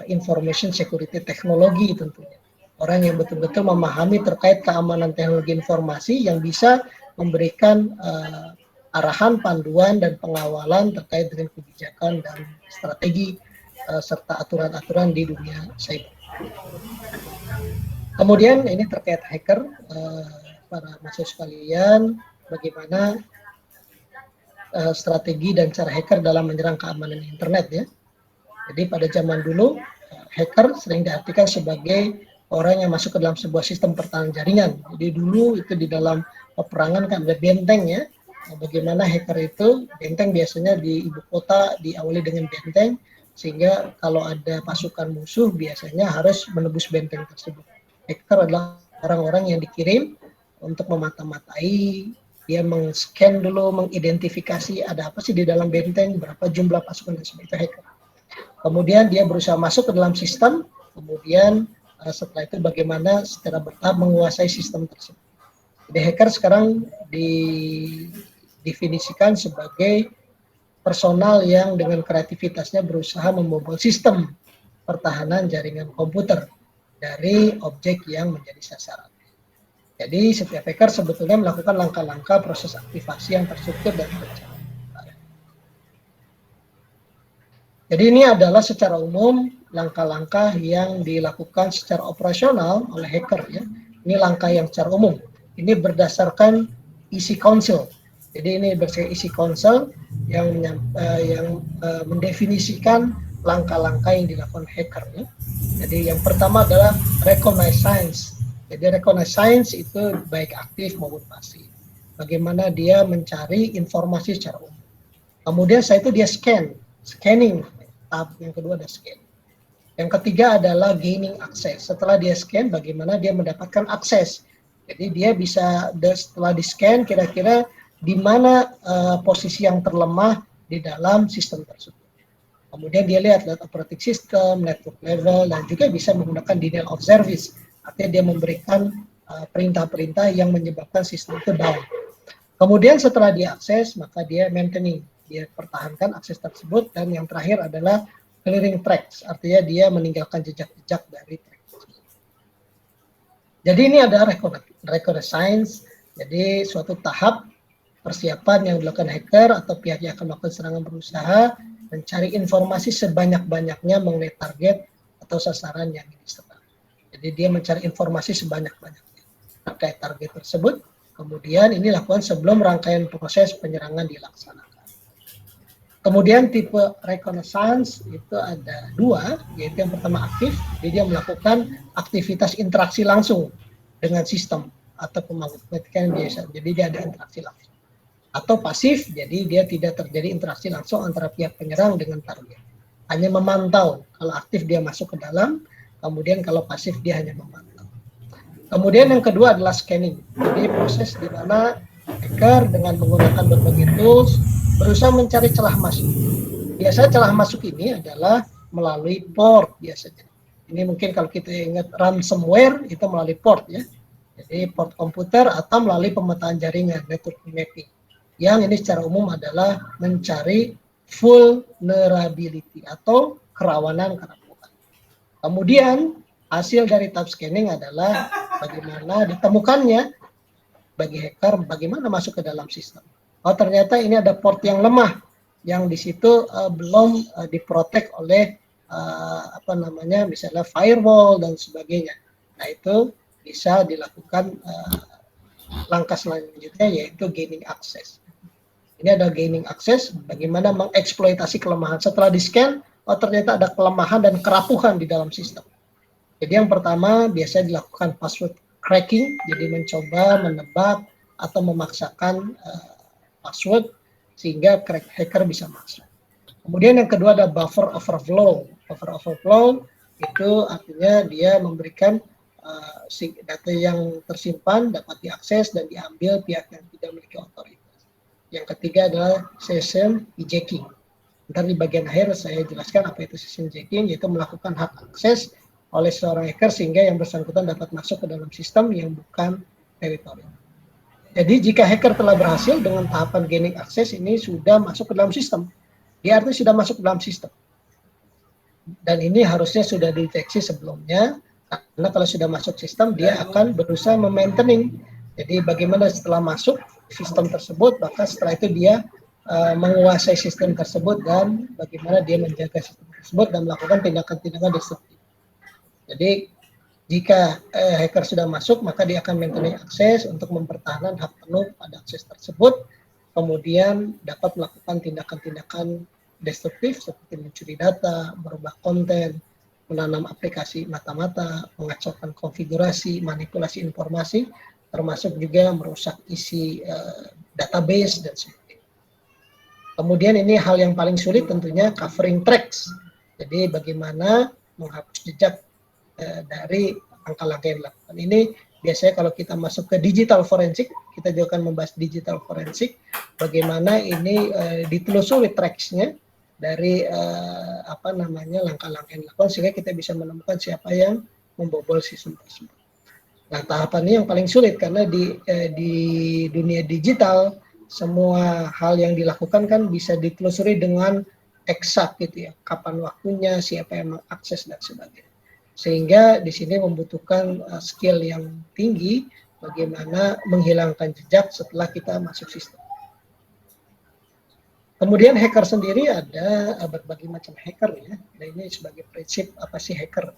information security teknologi tentunya. Orang yang betul-betul memahami terkait keamanan teknologi informasi yang bisa memberikan arahan, panduan, dan pengawalan terkait dengan kebijakan dan strategi serta aturan-aturan di dunia cyber. Kemudian ini terkait hacker, para mahasiswa sekalian, bagaimana strategi dan cara hacker dalam menyerang keamanan internet ya. Jadi pada zaman dulu hacker sering diartikan sebagai orang yang masuk ke dalam sebuah sistem pertahanan jaringan. Jadi dulu itu di dalam peperangan kan ada benteng ya. Bagaimana hacker itu, benteng biasanya di ibu kota diawali dengan benteng, sehingga kalau ada pasukan musuh biasanya harus menembus benteng tersebut. Hacker adalah orang-orang yang dikirim untuk memata-matai, dia meng-scan dulu, mengidentifikasi ada apa sih di dalam benteng, berapa jumlah pasukan dan sebagainya, itu hacker. Kemudian dia berusaha masuk ke dalam sistem, kemudian setelah itu bagaimana secara bertahap menguasai sistem tersebut. Jadi hacker sekarang didefinisikan sebagai personal yang dengan kreativitasnya berusaha membobol sistem pertahanan jaringan komputer dari objek yang menjadi sasaran. Jadi setiap hacker sebetulnya melakukan langkah-langkah proses aktivasi yang terstruktur dan terencana. Jadi ini adalah secara umum langkah-langkah yang dilakukan secara operasional oleh hacker ya. Ini langkah yang secara umum. Ini berdasarkan isi konsel. Jadi ini berdasarkan isi konsel yang mendefinisikan langkah-langkah yang dilakukan hacker ya. Jadi yang pertama adalah reconnaissance. Jadi reconnaissance itu baik aktif maupun pasif. Bagaimana dia mencari informasi secara umum. Kemudian setelah itu dia scanning. Tahap yang kedua ada scan. Yang ketiga adalah gaining access. Setelah dia scan, bagaimana dia mendapatkan akses. Jadi dia bisa setelah di scan kira-kira di mana posisi yang terlemah di dalam sistem tersebut. Kemudian dia lihat operating system, network level, dan juga bisa menggunakan denial of service. Artinya dia memberikan perintah-perintah yang menyebabkan sistem itu down. Kemudian setelah dia akses, maka dia maintaining. Dia pertahankan akses tersebut, dan yang terakhir adalah clearing tracks, artinya dia meninggalkan jejak-jejak dari track. Jadi ini ada reconnaissance, jadi suatu tahap persiapan yang dilakukan hacker atau pihak yang akan melakukan serangan berusaha mencari informasi sebanyak-banyaknya mengenai target atau sasaran yang diserang. Jadi dia mencari informasi sebanyak-banyaknya terkait target tersebut, kemudian ini dilakukan sebelum rangkaian proses penyerangan dilaksanakan. Kemudian tipe reconnaissance itu ada dua, yaitu yang pertama aktif, jadi dia melakukan aktivitas interaksi langsung dengan sistem atau pemagnetika yang biasa, jadi dia ada interaksi langsung. Atau pasif, jadi dia tidak terjadi interaksi langsung antara pihak penyerang dengan target. Hanya memantau, kalau aktif dia masuk ke dalam, kemudian kalau pasif dia hanya memantau. Kemudian yang kedua adalah scanning, jadi proses di mana hacker dengan menggunakan berbagai tools berusaha mencari celah masuk. Biasanya celah masuk ini adalah melalui port biasanya. Ini mungkin kalau kita ingat ransomware itu melalui port ya. Jadi port komputer atau melalui pemetaan jaringan, network mapping. Yang ini secara umum adalah mencari vulnerability atau kerawanan kerampokan. Kemudian hasil dari tahap scanning adalah bagaimana ditemukannya bagi hacker, bagaimana masuk ke dalam sistem. Oh ternyata ini ada port yang lemah, yang di situ belum diprotek oleh misalnya firewall dan sebagainya. Nah itu bisa dilakukan langkah selanjutnya yaitu gaining access. Ini ada gaining access, bagaimana mengeksploitasi kelemahan. Setelah di-scan, oh ternyata ada kelemahan dan kerapuhan di dalam sistem. Jadi yang pertama biasanya dilakukan password cracking, jadi mencoba menebak atau memaksakan password sehingga hacker bisa masuk. Kemudian yang kedua ada buffer overflow. Buffer overflow itu artinya dia memberikan data yang tersimpan dapat diakses dan diambil pihak yang tidak memiliki otoritas. Yang ketiga adalah session hijacking. Ntar di bagian akhir saya jelaskan apa itu session hijacking, yaitu melakukan hak akses oleh seorang hacker sehingga yang bersangkutan dapat masuk ke dalam sistem yang bukan teritorial. Jadi jika hacker telah berhasil dengan tahapan gaining access ini sudah masuk ke dalam sistem, dia artinya sudah masuk ke dalam sistem. Dan ini harusnya sudah dideteksi sebelumnya, karena kalau sudah masuk sistem dia akan berusaha memaintain. Jadi bagaimana setelah masuk sistem tersebut, maka setelah itu dia menguasai sistem tersebut dan bagaimana dia menjaga sistem tersebut dan melakukan tindakan-tindakan destruktif. Jadi jika hacker sudah masuk, maka dia akan maintenance akses untuk mempertahankan hak penuh pada akses tersebut, kemudian dapat melakukan tindakan-tindakan destruktif seperti mencuri data, merubah konten, menanam aplikasi mata-mata, mengacaukan konfigurasi, manipulasi informasi, termasuk juga merusak isi database dan sebagainya. Kemudian ini hal yang paling sulit tentunya covering tracks. Jadi bagaimana menghapus jejak dari langkah-langkah yang dilakukan. Ini biasanya kalau kita masuk ke digital forensik, kita juga akan membahas digital forensik, bagaimana ini ditelusuri tracks-nya dari langkah-langkah yang dilakukan sehingga kita bisa menemukan siapa yang membobol sistem tersebut. Nah, tahapan ini yang paling sulit karena di dunia digital semua hal yang dilakukan kan bisa ditelusuri dengan eksak gitu ya, kapan waktunya, siapa yang mengakses dan sebagainya. Sehingga di sini membutuhkan skill yang tinggi bagaimana menghilangkan jejak setelah kita masuk sistem. Kemudian hacker sendiri ada berbagai macam hacker ya. Nah, ini sebagai prinsip apa sih hacker?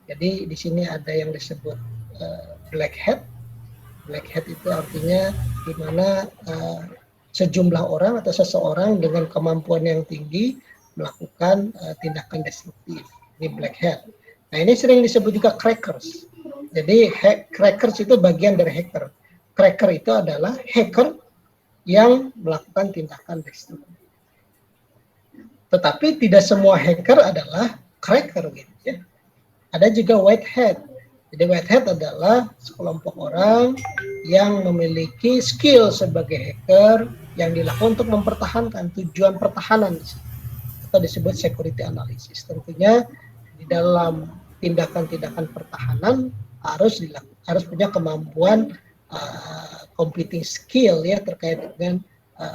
Jadi di sini ada yang disebut black hat. Black hat itu artinya di mana sejumlah orang atau seseorang dengan kemampuan yang tinggi melakukan tindakan destruktif. Ini black hat. Nah, ini sering disebut juga crackers. Jadi crackers itu bagian dari hacker. Cracker itu adalah hacker yang melakukan tindakan destruktif. Tetapi tidak semua hacker adalah cracker gitu ya. Ada juga white hat. Jadi white hat adalah sekelompok orang yang memiliki skill sebagai hacker yang dilakukan untuk mempertahankan tujuan pertahanan atau disebut security analysis. Tentunya di dalam tindakan-tindakan pertahanan harus punya kemampuan computing skill ya terkait dengan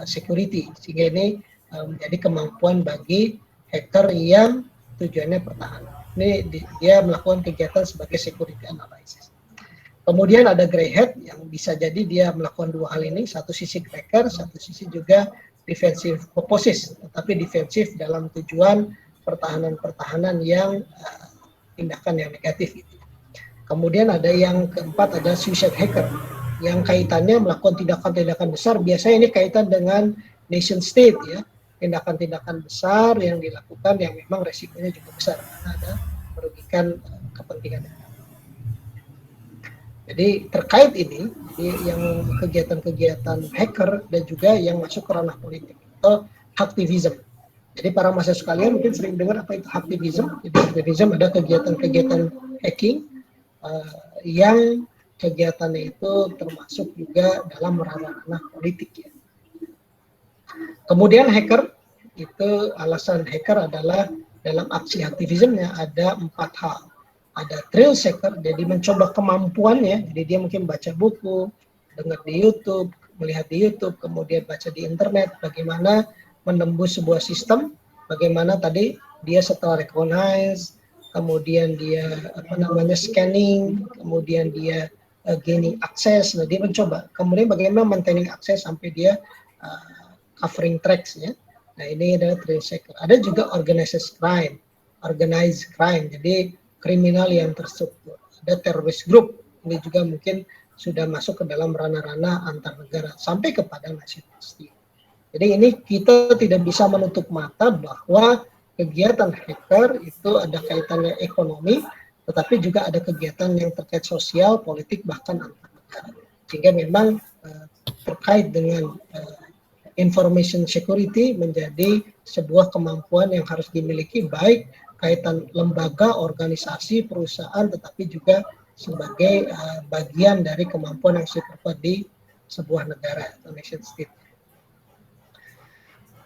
security, sehingga ini menjadi kemampuan bagi hacker yang tujuannya pertahanan. Ini dia melakukan kegiatan sebagai security analysis. Kemudian ada grey hat yang bisa jadi dia melakukan dua hal ini, satu sisi cracker, satu sisi juga defensive purposes, tetapi defensif dalam tujuan pertahanan-pertahanan yang tindakan yang negatif gitu. Kemudian ada yang keempat, ada suicide hacker yang kaitannya melakukan tindakan-tindakan besar, biasanya ini kaitan dengan nation state ya, tindakan-tindakan besar yang dilakukan yang memang resikonya juga besar karena ada merugikan kepentingan negara. Jadi terkait ini, yang kegiatan-kegiatan hacker dan juga yang masuk ke ranah politik atau hacktivism. Jadi para mahasiswa sekalian mungkin sering dengar apa itu hacktivism. Jadi hacktivism ada kegiatan-kegiatan hacking yang kegiatannya itu termasuk juga dalam ranah politik ya. Kemudian hacker itu alasan hacker adalah dalam aksi aktivismenya ada 4 hal. Ada thrill seeker, jadi mencoba kemampuannya, jadi dia mungkin baca buku, dengar di YouTube, melihat di YouTube, kemudian baca di internet, bagaimana menembus sebuah sistem, bagaimana tadi dia setelah recognize, kemudian dia scanning, kemudian dia gaining access, nah dia mencoba, kemudian bagaimana maintaining access sampai dia covering tracks ya. Nah ini adalah thrill seeker. Ada juga organized crime, jadi kriminal yang terstruktur. Ada teroris group, ini juga mungkin sudah masuk ke dalam ranah-ranah antar negara sampai kepada nasionalistik. Jadi ini kita tidak bisa menutup mata bahwa kegiatan hacker itu ada kaitannya ekonomi, tetapi juga ada kegiatan yang terkait sosial, politik, bahkan antar negara. Sehingga memang terkait dengan information security menjadi sebuah kemampuan yang harus dimiliki baik kaitan lembaga, organisasi, perusahaan, tetapi juga sebagai bagian dari kemampuan yang super di sebuah negara atau nation state.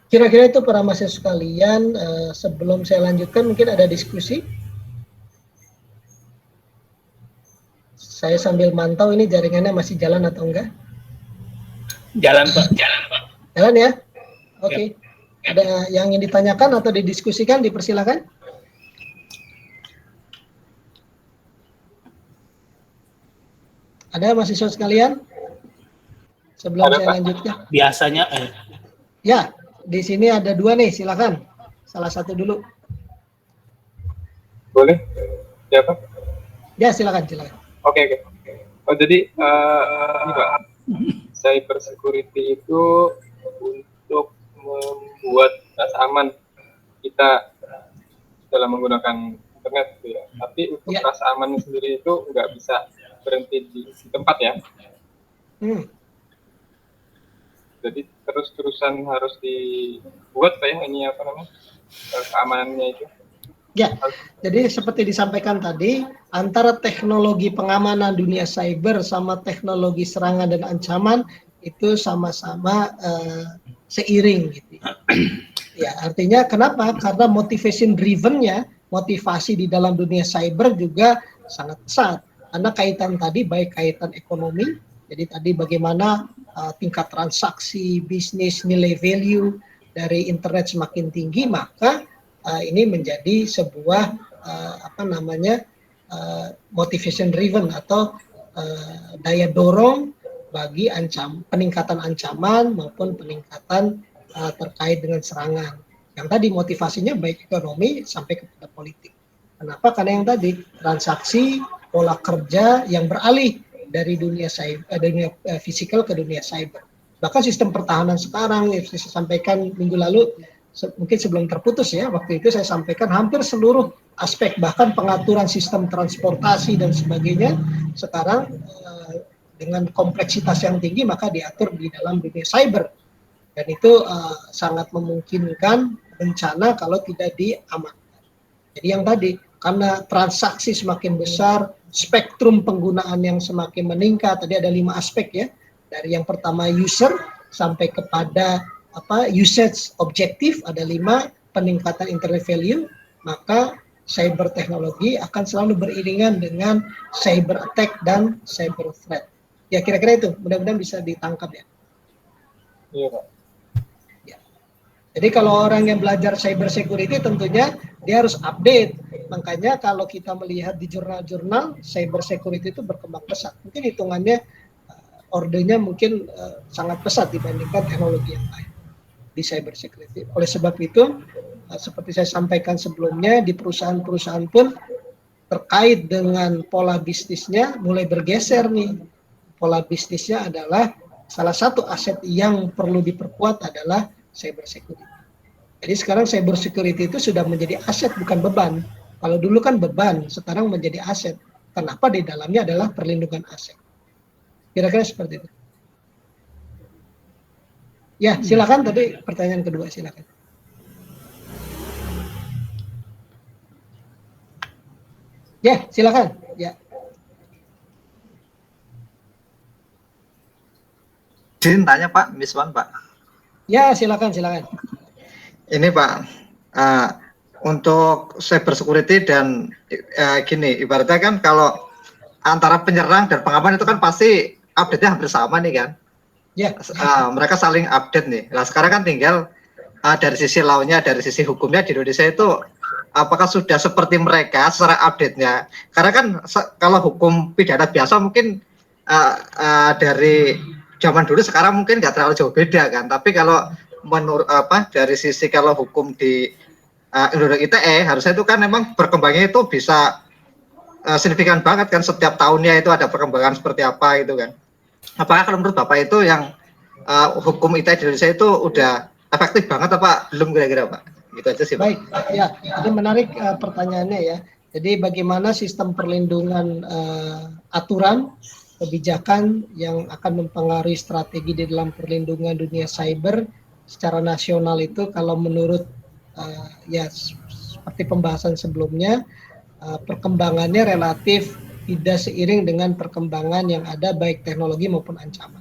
Kira-kira itu para mahasiswa sekalian. Sebelum saya lanjutkan mungkin ada diskusi. Saya sambil mantau ini jaringannya masih jalan atau enggak? Jalan Pak. Jalan ya? Oke. Ada yang ingin ditanyakan atau didiskusikan, dipersilakan. Ada mahasiswa sekalian? sebelum Ada, saya Pak. lanjutkan. Biasanya Ya, di sini ada 2 nih, silakan. Salah satu dulu. Boleh? Siapa? Ya, silakan. Oke. Oh, jadi ini Pak, cyber security itu untuk membuat rasa aman kita dalam menggunakan internet gitu ya. Tapi untuk Ya. rasa aman sendiri itu nggak bisa berhenti di tempat ya. Jadi terus-terusan harus dibuat Pak ya, ini apa namanya, keamanannya itu. Ya, jadi seperti disampaikan tadi, antara teknologi pengamanan dunia cyber sama teknologi serangan dan ancaman itu sama-sama seiring gitu. Ya, artinya kenapa? Karena motivation driven-nya, motivasi di dalam dunia cyber juga sangat besar. Karena kaitan tadi baik kaitan ekonomi, jadi tadi bagaimana tingkat transaksi, bisnis, nilai value dari internet semakin tinggi, maka ini menjadi sebuah motivation driven atau daya dorong bagi peningkatan ancaman maupun peningkatan terkait dengan serangan. Yang tadi motivasinya baik ekonomi sampai kepada politik. Kenapa? Karena yang tadi transaksi, pola kerja yang beralih dari dunia fisikal ke dunia cyber. Bahkan sistem pertahanan sekarang, yang saya sampaikan minggu lalu, mungkin sebelum terputus ya, waktu itu saya sampaikan hampir seluruh aspek, bahkan pengaturan sistem transportasi dan sebagainya, sekarang dengan kompleksitas yang tinggi maka diatur di dalam dunia cyber. Dan itu sangat memungkinkan bencana kalau tidak diamankan. Jadi yang tadi, karena transaksi semakin besar, spektrum penggunaan yang semakin meningkat, tadi ada 5 aspek ya, dari yang pertama user sampai kepada usage objektif, ada 5, peningkatan internet value, maka cyber teknologi akan selalu beriringan dengan cyber attack dan cyber threat. Ya kira-kira itu, mudah-mudahan bisa ditangkap ya. Iya Pak. Ya. Jadi kalau orang yang belajar cyber security tentunya dia harus update. Makanya kalau kita melihat di jurnal-jurnal, cyber security itu berkembang pesat. Mungkin hitungannya ordernya mungkin sangat pesat dibandingkan teknologi yang lain di cyber security. Oleh sebab itu, seperti saya sampaikan sebelumnya, di perusahaan-perusahaan pun terkait dengan pola bisnisnya mulai bergeser nih. Pola bisnisnya adalah salah satu aset yang perlu diperkuat adalah cyber security. Jadi sekarang cyber security itu sudah menjadi aset bukan beban. Kalau dulu kan beban, sekarang menjadi aset. Kenapa? Di dalamnya adalah perlindungan aset. Kira-kira seperti itu. Ya, silakan tadi pertanyaan kedua, silakan. Ya, silakan. Ya. Izin tanya Pak, Miss Wan Pak. Ya, silakan. Ini Pak, untuk cyber security dan gini, ibaratnya kan kalau antara penyerang dan pengaman itu kan pasti update-nya hampir sama nih kan. Ya. Mereka saling update nih. Nah sekarang kan tinggal dari sisi lawannya, dari sisi hukumnya di Indonesia itu apakah sudah seperti mereka secara update-nya? Karena kan kalau hukum pidana biasa mungkin dari zaman dulu sekarang mungkin nggak terlalu jauh beda kan. Tapi kalau menurut dari sisi kalau hukum di Undang-Undang ITE harusnya itu kan memang berkembangnya itu bisa signifikan banget kan, setiap tahunnya itu ada perkembangan seperti apa gitu kan. Apakah kalau menurut Bapak itu yang hukum ITE di Indonesia itu udah efektif banget apa belum kira-kira Pak? Gitu aja sih Pak. Baik, ya, ini menarik pertanyaannya ya. Jadi bagaimana sistem perlindungan aturan, kebijakan yang akan mempengaruhi strategi di dalam perlindungan dunia cyber secara nasional itu kalau menurut ya seperti pembahasan sebelumnya, perkembangannya relatif tidak seiring dengan perkembangan yang ada baik teknologi maupun ancaman.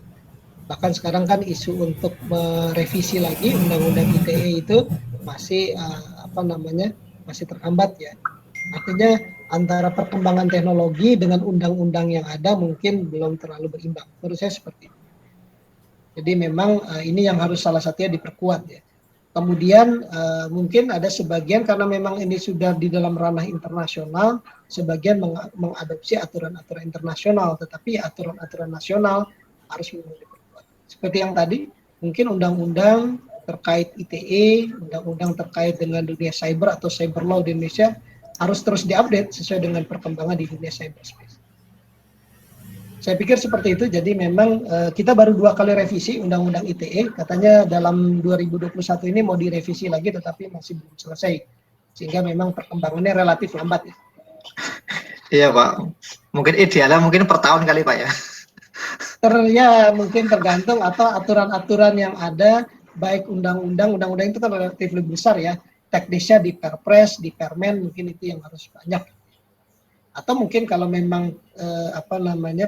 Bahkan sekarang kan isu untuk merevisi lagi Undang-Undang ITE itu masih masih terhambat ya. Artinya antara perkembangan teknologi dengan undang-undang yang ada mungkin belum terlalu berimbang. Menurut saya seperti itu. Jadi memang ini yang harus salah satunya diperkuat ya. Kemudian mungkin ada sebagian karena memang ini sudah di dalam ranah internasional, sebagian mengadopsi aturan-aturan internasional, tetapi aturan-aturan nasional harus diperkuat. seperti yang tadi, mungkin undang-undang terkait ITE, undang-undang terkait dengan dunia cyber atau cyber law di Indonesia harus terus diupdate sesuai dengan perkembangan di dunia cyberspace. Saya pikir seperti itu. Jadi memang kita baru 2 kali revisi undang-undang ITE. Katanya dalam 2021 ini mau direvisi lagi, tetapi masih belum selesai. Sehingga memang perkembangannya relatif lambat ya. Iya Pak, mungkin idealnya mungkin per tahun kali Pak ya. Ya mungkin tergantung atau aturan-aturan yang ada, baik undang-undang itu kan relatif lebih besar ya. Teknisnya di Perpres, di Permen mungkin itu yang harus banyak. Atau mungkin kalau memang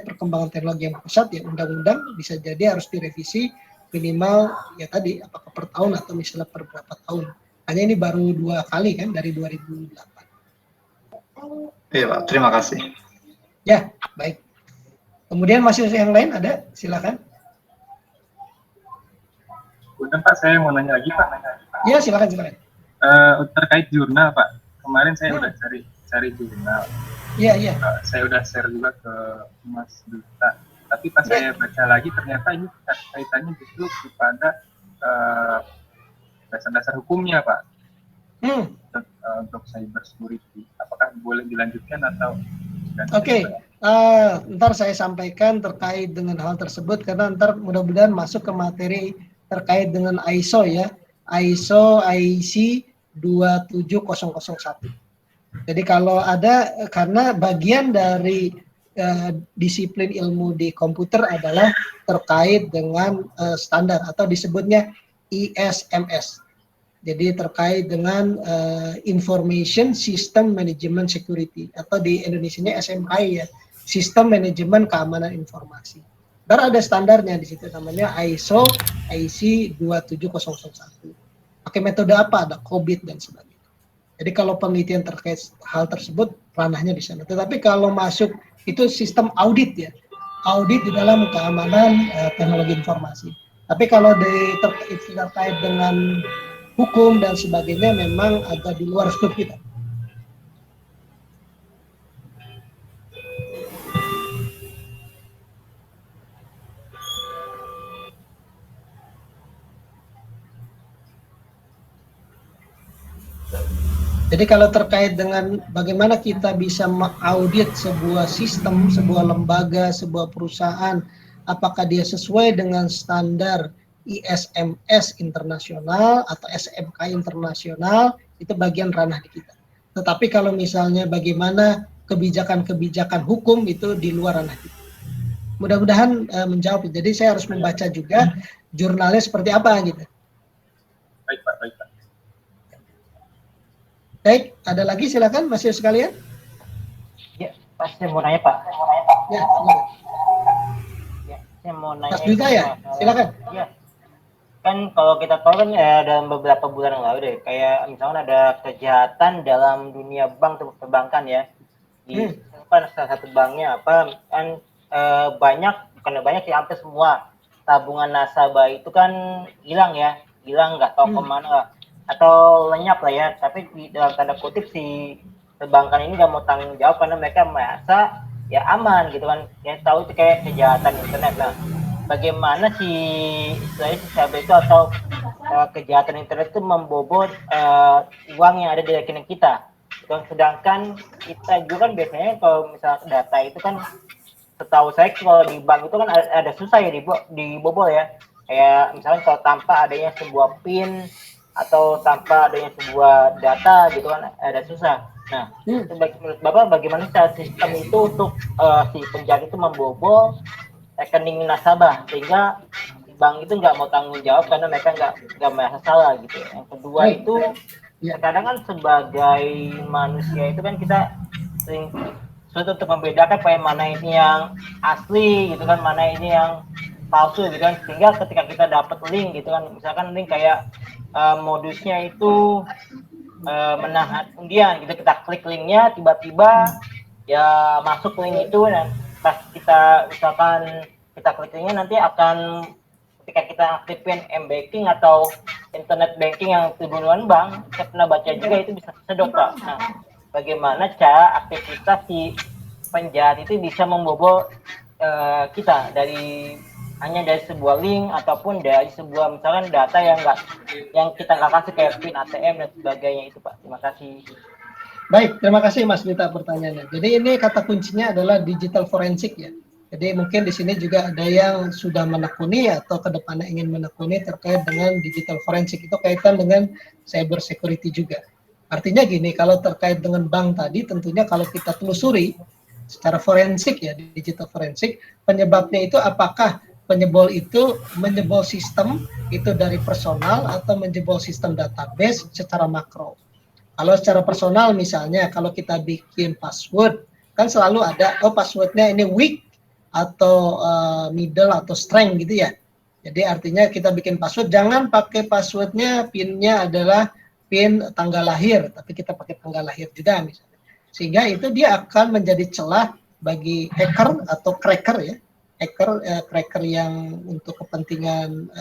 perkembangan teknologi yang pesat ya undang-undang bisa jadi harus direvisi minimal ya tadi apakah per tahun atau misalnya per berapa tahun. Hanya ini baru 2 kali kan dari 2008. Iya Pak, terima kasih. Ya, baik. Kemudian masih yang lain ada? Silakan. Kemudian Pak, saya mau nanya lagi Pak. Ya, silakan. Terkait jurnal Pak, kemarin saya udah cari jurnal. Iya. Saya udah share juga ke Mas Duta. Tapi pas saya baca lagi ternyata ini kaitannya justru kepada dasar-dasar hukumnya Pak. Untuk cyber security. Apakah boleh dilanjutkan atau? Oke. Ntar saya sampaikan terkait dengan hal tersebut karena ntar mudah-mudahan masuk ke materi terkait dengan ISO ya. ISO IEC 27001. Jadi kalau ada, karena bagian dari disiplin ilmu di komputer adalah terkait dengan standar atau disebutnya ISMS. Jadi terkait dengan Information System Management Security atau di Indonesianya SMKI ya, Sistem Manajemen Keamanan Informasi. Dan ada standarnya di situ namanya ISO IEC 27001. Pakai metode apa? Ada COBIT dan sebagainya. Jadi kalau penelitian terkait hal tersebut ranahnya di sana. Tetapi kalau masuk itu sistem audit ya, audit di dalam keamanan teknologi informasi. Tapi kalau terkait dengan hukum dan sebagainya memang agak di luar skop kita. Jadi kalau terkait dengan bagaimana kita bisa mengaudit sebuah sistem, sebuah lembaga, sebuah perusahaan, apakah dia sesuai dengan standar ISMS internasional atau SMK internasional, itu bagian ranah di kita. Tetapi kalau misalnya bagaimana kebijakan-kebijakan hukum itu di luar ranah kita. Mudah-mudahan menjawab. Jadi saya harus membaca juga jurnalnya seperti apa gitu. Baik Pak. Baik, ada lagi silakan Mas Yus sekalian. Ya, pasti mau nanya Pak. Ya, silakan. Ya, saya mau nanya. Mas Duta ya, silakan. Ya, kan kalau kita tahu kan dalam beberapa bulan yang lalu deh, kayak misalnya ada kejahatan dalam dunia bank perbankan ya. Di salah satu banknya apa kan bukan banyak sih, hampir semua tabungan nasabah itu kan hilang nggak tahu kemana lah. Atau lenyap lah ya, tapi dalam tanda kutip si perbankan ini nggak mau tanggung jawab karena mereka merasa ya aman gitu kan, ya tahu itu kayak kejahatan internet. Nah, bagaimana si cyber itu atau kejahatan internet itu membobol uang yang ada di rekening kita, dan sedangkan kita juga kan biasanya kalau misalnya data itu kan setahu saya kalau di bank itu kan ada susah ya dibobol ya, kayak misalnya kalau tanpa adanya sebuah PIN atau tanpa adanya sebuah data gitu kan ada susah. Nah, menurut Bapak bagaimana cara sistem itu untuk si penjahat itu membobol rekening nasabah sehingga bank itu nggak mau tanggung jawab karena mereka nggak merasa salah gitu. Yang kedua itu kadang kan sebagai manusia itu kan kita sering sulit untuk membedakan mana ini yang asli gitu kan, mana ini yang palsu gitu kan, sehingga ketika kita dapat link gitu kan, misalkan link kayak modusnya itu menahan undian gitu, kita klik linknya tiba-tiba ya masuk link itu, dan pas kita misalkan kita klik linknya nanti akan ketika kita aktifin m-banking atau internet banking yang tujuan bank, saya pernah baca juga itu bisa sedot Pak. Nah, bagaimana cara aktivitas si penjahat itu bisa membobol kita dari hanya dari sebuah link ataupun dari sebuah misalkan data yang kita nggak kasih kayak PIN ATM dan sebagainya itu Pak. Terima kasih. Baik, terima kasih Mas Dita pertanyaannya. Jadi ini kata kuncinya adalah digital forensik ya. Jadi mungkin di sini juga ada yang sudah menekuni atau kedepannya ingin menekuni terkait dengan digital forensik. Itu kaitan dengan cyber security juga. Artinya gini, kalau terkait dengan bank tadi tentunya kalau kita telusuri secara forensik ya, digital forensik, penyebabnya itu apakah penyebol itu menjebol sistem itu dari personal atau menjebol sistem database secara makro. Kalau secara personal misalnya kalau kita bikin password kan selalu ada passwordnya ini weak atau middle atau strength gitu ya. Jadi artinya kita bikin password jangan pakai passwordnya PIN-nya adalah PIN tanggal lahir tapi kita pakai tanggal lahir juga misalnya. Sehingga itu dia akan menjadi celah bagi hacker atau cracker ya. Cracker yang untuk kepentingan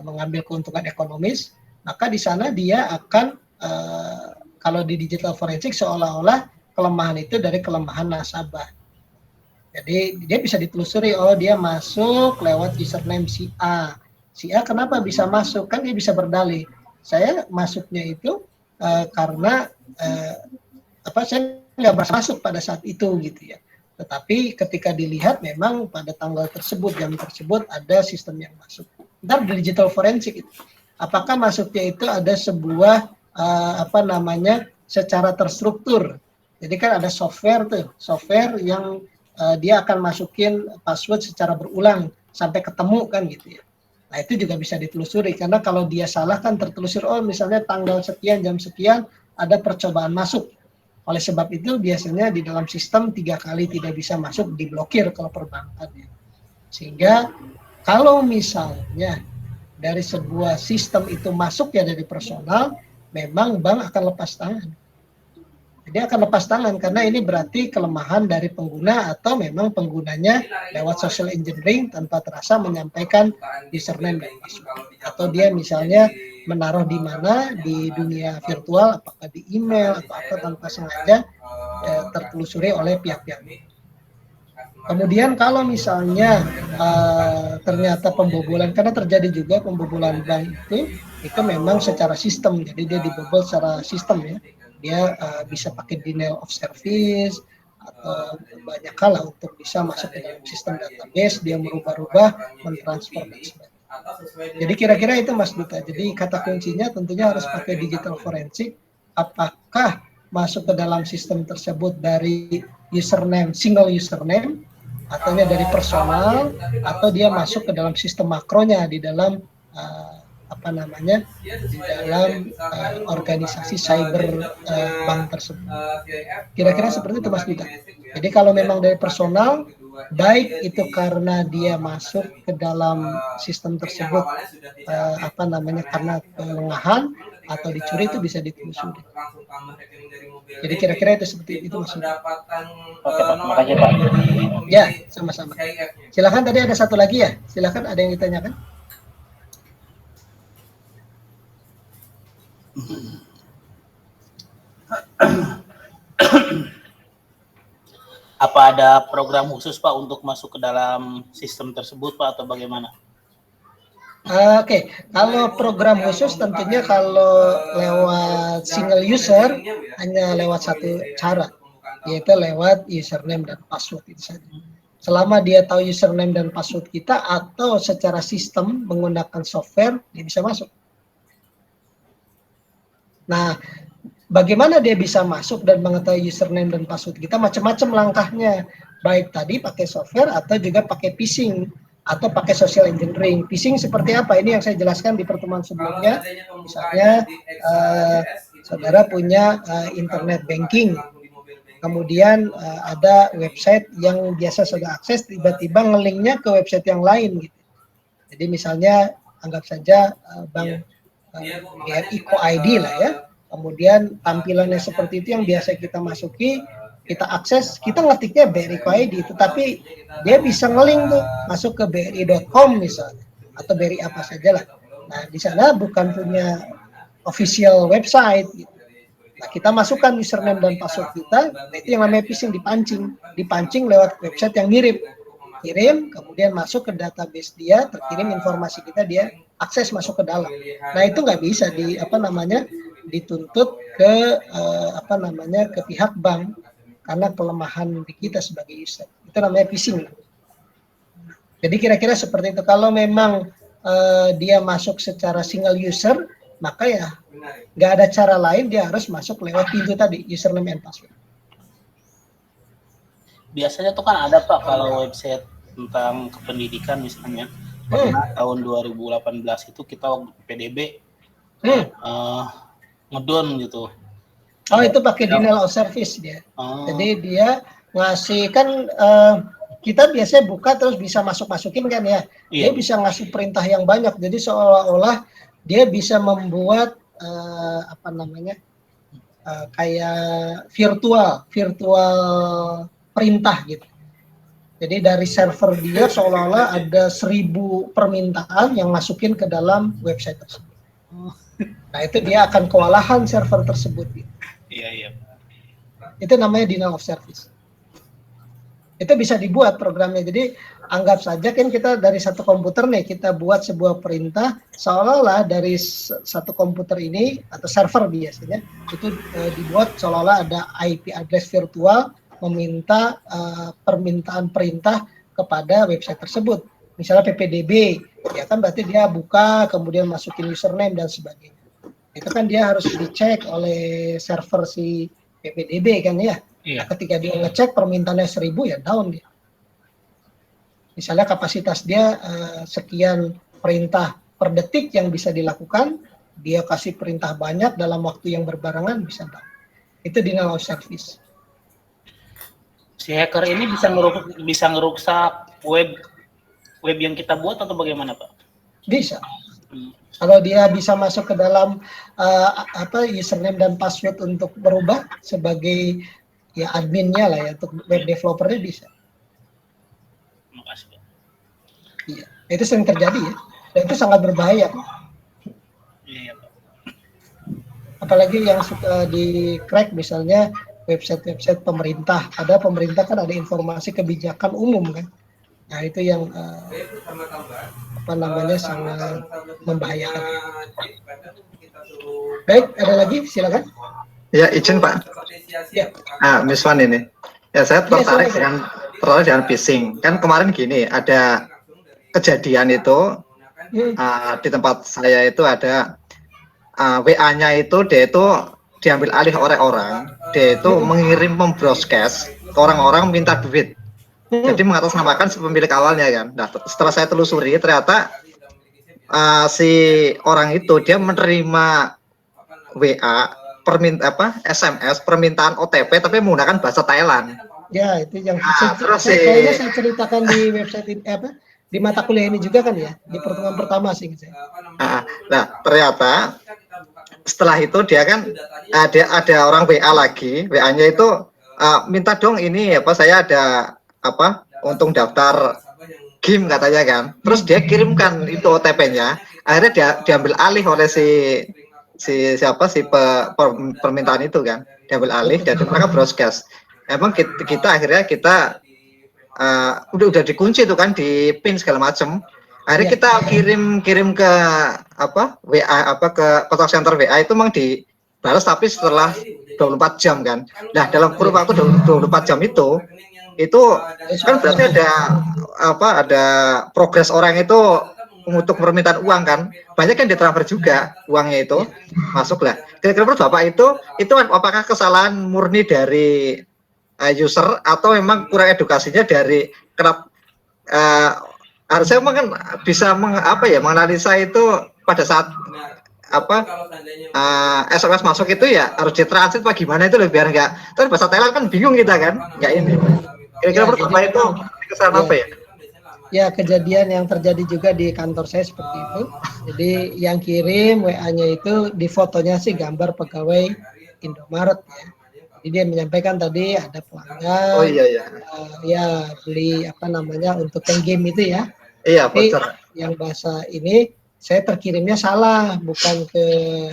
mengambil keuntungan ekonomis. Maka di sana dia akan kalau di digital forensik seolah-olah kelemahan itu dari kelemahan nasabah. Jadi dia bisa ditelusuri, oh dia masuk lewat username si A. Si A kenapa bisa masuk? Kan dia bisa berdalih. Saya masuknya itu karena saya nggak berhasil masuk pada saat itu gitu ya. Tetapi ketika dilihat memang pada tanggal tersebut, jam tersebut ada sistem yang masuk. Ntar digital forensik itu. Apakah masuknya itu ada sebuah secara terstruktur. Jadi kan ada software yang dia akan masukin password secara berulang sampai ketemu kan gitu ya. Nah itu juga bisa ditelusuri karena kalau dia salah kan tertelusur misalnya tanggal sekian jam sekian ada percobaan masuk. Oleh sebab itu biasanya di dalam sistem 3 kali tidak bisa masuk diblokir kalau perbankan. Sehingga kalau misalnya dari sebuah sistem itu masuk ya dari personal, memang bank akan lepas tangan. Jadi akan lepas tangan karena ini berarti kelemahan dari pengguna atau memang penggunanya lewat social engineering tanpa terasa menyampaikan username dan password. Atau dia misalnya menaruh di mana di dunia virtual, apakah di email atau apa tanpa sengaja tertelusuri oleh pihak-pihak. Kemudian kalau misalnya ternyata pembobolan, karena terjadi juga pembobolan bank itu memang secara sistem, jadi dia dibobol secara sistem ya. Dia bisa pakai denial of service atau banyak hal untuk bisa masuk ke dalam sistem database, dia merubah-rubah, mentransfer dan sebagainya. Jadi kira-kira itu Mas Duta. Jadi kata kuncinya tentunya harus pakai digital forensik. Apakah masuk ke dalam sistem tersebut dari username, single username, atau dari personal, atau dia masuk ke dalam sistem makronya di dalam di dalam organisasi cyber bank tersebut. Kira-kira seperti itu Mas Dita. Jadi kalau memang dari personal, baik itu karena dia masuk ke dalam sistem tersebut karena kelengahan atau dicuri itu bisa ditelusuri. Jadi kira-kira itu seperti itu Mas Dita. Oke Pak, terima kasih Pak. Ya, sama-sama. Silakan tadi ada satu lagi ya. Silakan ada yang ditanyakan. Apa ada program khusus Pak untuk masuk ke dalam sistem tersebut Pak atau bagaimana? Oke, kalau program khusus tentunya kalau lewat single user hanya lewat satu cara, yaitu lewat username dan password itu saja. Selama dia tahu username dan password kita atau secara sistem menggunakan software, dia bisa masuk. Nah, bagaimana dia bisa masuk dan mengetahui username dan password kita? Macam-macam langkahnya. Baik tadi pakai software atau juga pakai phishing atau pakai social engineering. Phishing seperti apa? Ini yang saya jelaskan di pertemuan sebelumnya. Misalnya, saudara punya internet banking. Kemudian ada website yang biasa saudara akses, tiba-tiba nge-linknya ke website yang lain. Gitu. Jadi misalnya, anggap saja bank BRI Co-ID lah ya. Kemudian tampilannya seperti itu yang biasa kita masuki, kita akses, kita ngetiknya BRI Co-ID, tetapi dia bisa nge-link tuh masuk ke bri.com misalnya atau BRI apa saja lah. Nah, di sana bukan punya official website gitu. Nah, kita masukkan username dan password kita, nah itu yang namanya phishing, dipancing lewat website yang mirip. kirim, kemudian masuk ke database dia, terkirim informasi kita, dia akses masuk ke dalam. Nah itu nggak bisa dituntut ke ke pihak bank karena kelemahan di kita sebagai user. Itu namanya phishing. Jadi kira-kira seperti itu. Kalau memang dia masuk secara single user, maka ya nggak ada cara lain, dia harus masuk lewat pintu tadi, username and password. Biasanya tuh kan ada Pak kalau website tentang kependidikan misalnya. Tahun 2018 itu kita waktu PDB ngedon gitu. Oh itu pakai denial of service dia. Jadi dia ngasih kan kita biasanya buka terus bisa masukin kan ya. Dia bisa ngasih perintah yang banyak. Jadi seolah-olah dia bisa membuat kayak virtual perintah gitu. Jadi dari server dia seolah-olah ada 1000 permintaan yang masukin ke dalam website tersebut. Nah itu dia akan kewalahan server tersebut. Gitu. Iya. Itu namanya denial of service. Itu bisa dibuat programnya. Jadi anggap saja kan kita dari satu komputer nih, kita buat sebuah perintah seolah-olah dari satu komputer ini atau server biasanya itu dibuat seolah-olah ada IP address virtual meminta permintaan perintah kepada website tersebut. Misalnya PPDB, ya kan berarti dia buka, kemudian masukin username dan sebagainya. Itu kan dia harus dicek oleh server si PPDB kan ya. Nah, ketika dia ngecek permintaannya 1000 ya down dia. Misalnya kapasitas dia sekian perintah per detik yang bisa dilakukan, dia kasih perintah banyak dalam waktu yang berbarengan bisa down. Itu denial of service. Si hacker ini bisa ngerusak web yang kita buat atau bagaimana Pak? Bisa. Kalau dia bisa masuk ke dalam username dan password untuk berubah sebagai ya adminnya lah ya, untuk web developernya bisa. Makasih Pak. Iya, itu sering terjadi ya. Dan itu sangat berbahaya. Iya Pak. Apalagi yang suka di crack misalnya website pemerintah. Ada pemerintah kan ada informasi kebijakan umum kan. Nah itu yang sangat membahayakan. Baik, ada lagi silakan. Ya izin Pak. Ya. Miss Wan ini. Ya saya tertarik dengan phishing. Kan kemarin gini ada kejadian itu di tempat saya itu ada WA-nya itu dia itu diambil alih oleh orang, dia itu mengirim membroadcast ke orang-orang minta duit. Jadi mengatasnamakan si pemilik awalnya kan. Nah, setelah saya telusuri ternyata si orang itu dia menerima WA SMS permintaan OTP tapi menggunakan bahasa Thailand. Ya, itu yang saya ceritakan di website ini di mata kuliah ini juga kan ya, di pertemuan pertama sih saya. Nah, ternyata setelah itu dia kan ada orang WA lagi, WA-nya itu minta dong ini saya ada untuk daftar game katanya kan. Terus dia kirimkan itu OTP-nya, akhirnya dia diambil alih oleh si permintaan itu kan, diambil alih dan mereka broadcast. Emang kita akhirnya udah dikunci itu kan, di pin segala macam. Akhirnya kita kirim ke WA ke kontak center WA itu memang dibalas tapi setelah 24 jam kan. Nah, dalam kurun waktu 24 jam itu kan berarti ada progres orang itu untuk permintaan uang kan. Banyak yang ditransfer juga uangnya itu masuklah. Kira-kira Bapak itu apakah kesalahan murni dari user atau memang kurang edukasinya dari harusnya memang kan bisa menganalisa itu pada saat SMS masuk itu ya harus ditransit apa gimana itu biar enggak terus bahasa Thailand kan bingung kita kan enggak ini kira-kira Bapak itu kesalahan apa ya? Ya, kejadian yang terjadi juga di kantor saya seperti itu. Jadi yang kirim WA-nya itu di fotonya sih gambar pegawai Indomaret ya. Jadi dia menyampaikan tadi ada pelanggan beli untuk yang game itu ya. Iya, tapi yang bahasa ini saya terkirimnya salah, bukan ke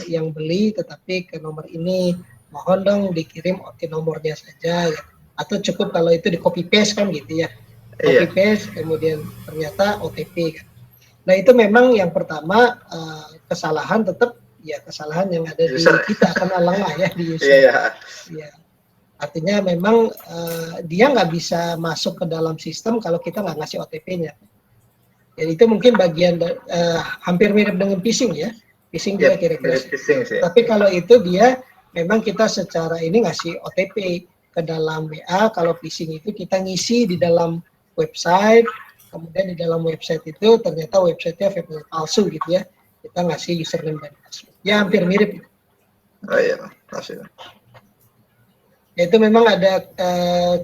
yang beli tetapi ke nomor ini. Mohon dong dikirim ke nomornya saja ya. Atau cukup kalau itu di copy paste kan gitu ya. copy paste, kemudian ternyata OTP. Nah itu memang yang pertama kesalahan tetap ya kesalahan yang ada user. di kita karena lengah ya di user. Ya. Artinya memang dia nggak bisa masuk ke dalam sistem kalau kita nggak ngasih OTP-nya. Jadi itu mungkin bagian hampir mirip dengan phishing ya. Phishing juga kira-kira. Tapi kalau itu dia memang kita secara ini ngasih OTP ke dalam WA. Kalau phishing itu kita ngisi di dalam website. Kemudian di dalam website itu ternyata websitenya palsu gitu ya. Kita ngasih username dan password. Ya hampir mirip. Oh iya, pasti. Ya, itu memang ada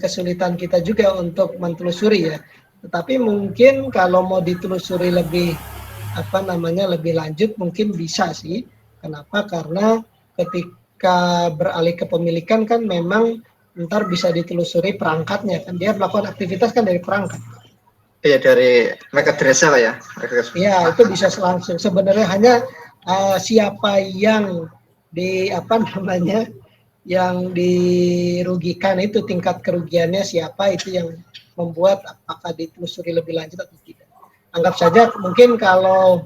kesulitan kita juga untuk mentelusuri ya. Tetapi mungkin kalau mau ditelusuri lebih lebih lanjut mungkin bisa sih. Kenapa? Karena ketika beralih kepemilikan kan memang ntar bisa ditelusuri perangkatnya kan. Dia melakukan aktivitas kan dari perangkat. Iya dari MAC address-nya Pak ya. Iya itu bisa langsung. Sebenarnya hanya siapa yang yang dirugikan itu tingkat kerugiannya siapa itu yang membuat apakah ditelusuri lebih lanjut atau tidak. Anggap saja mungkin kalau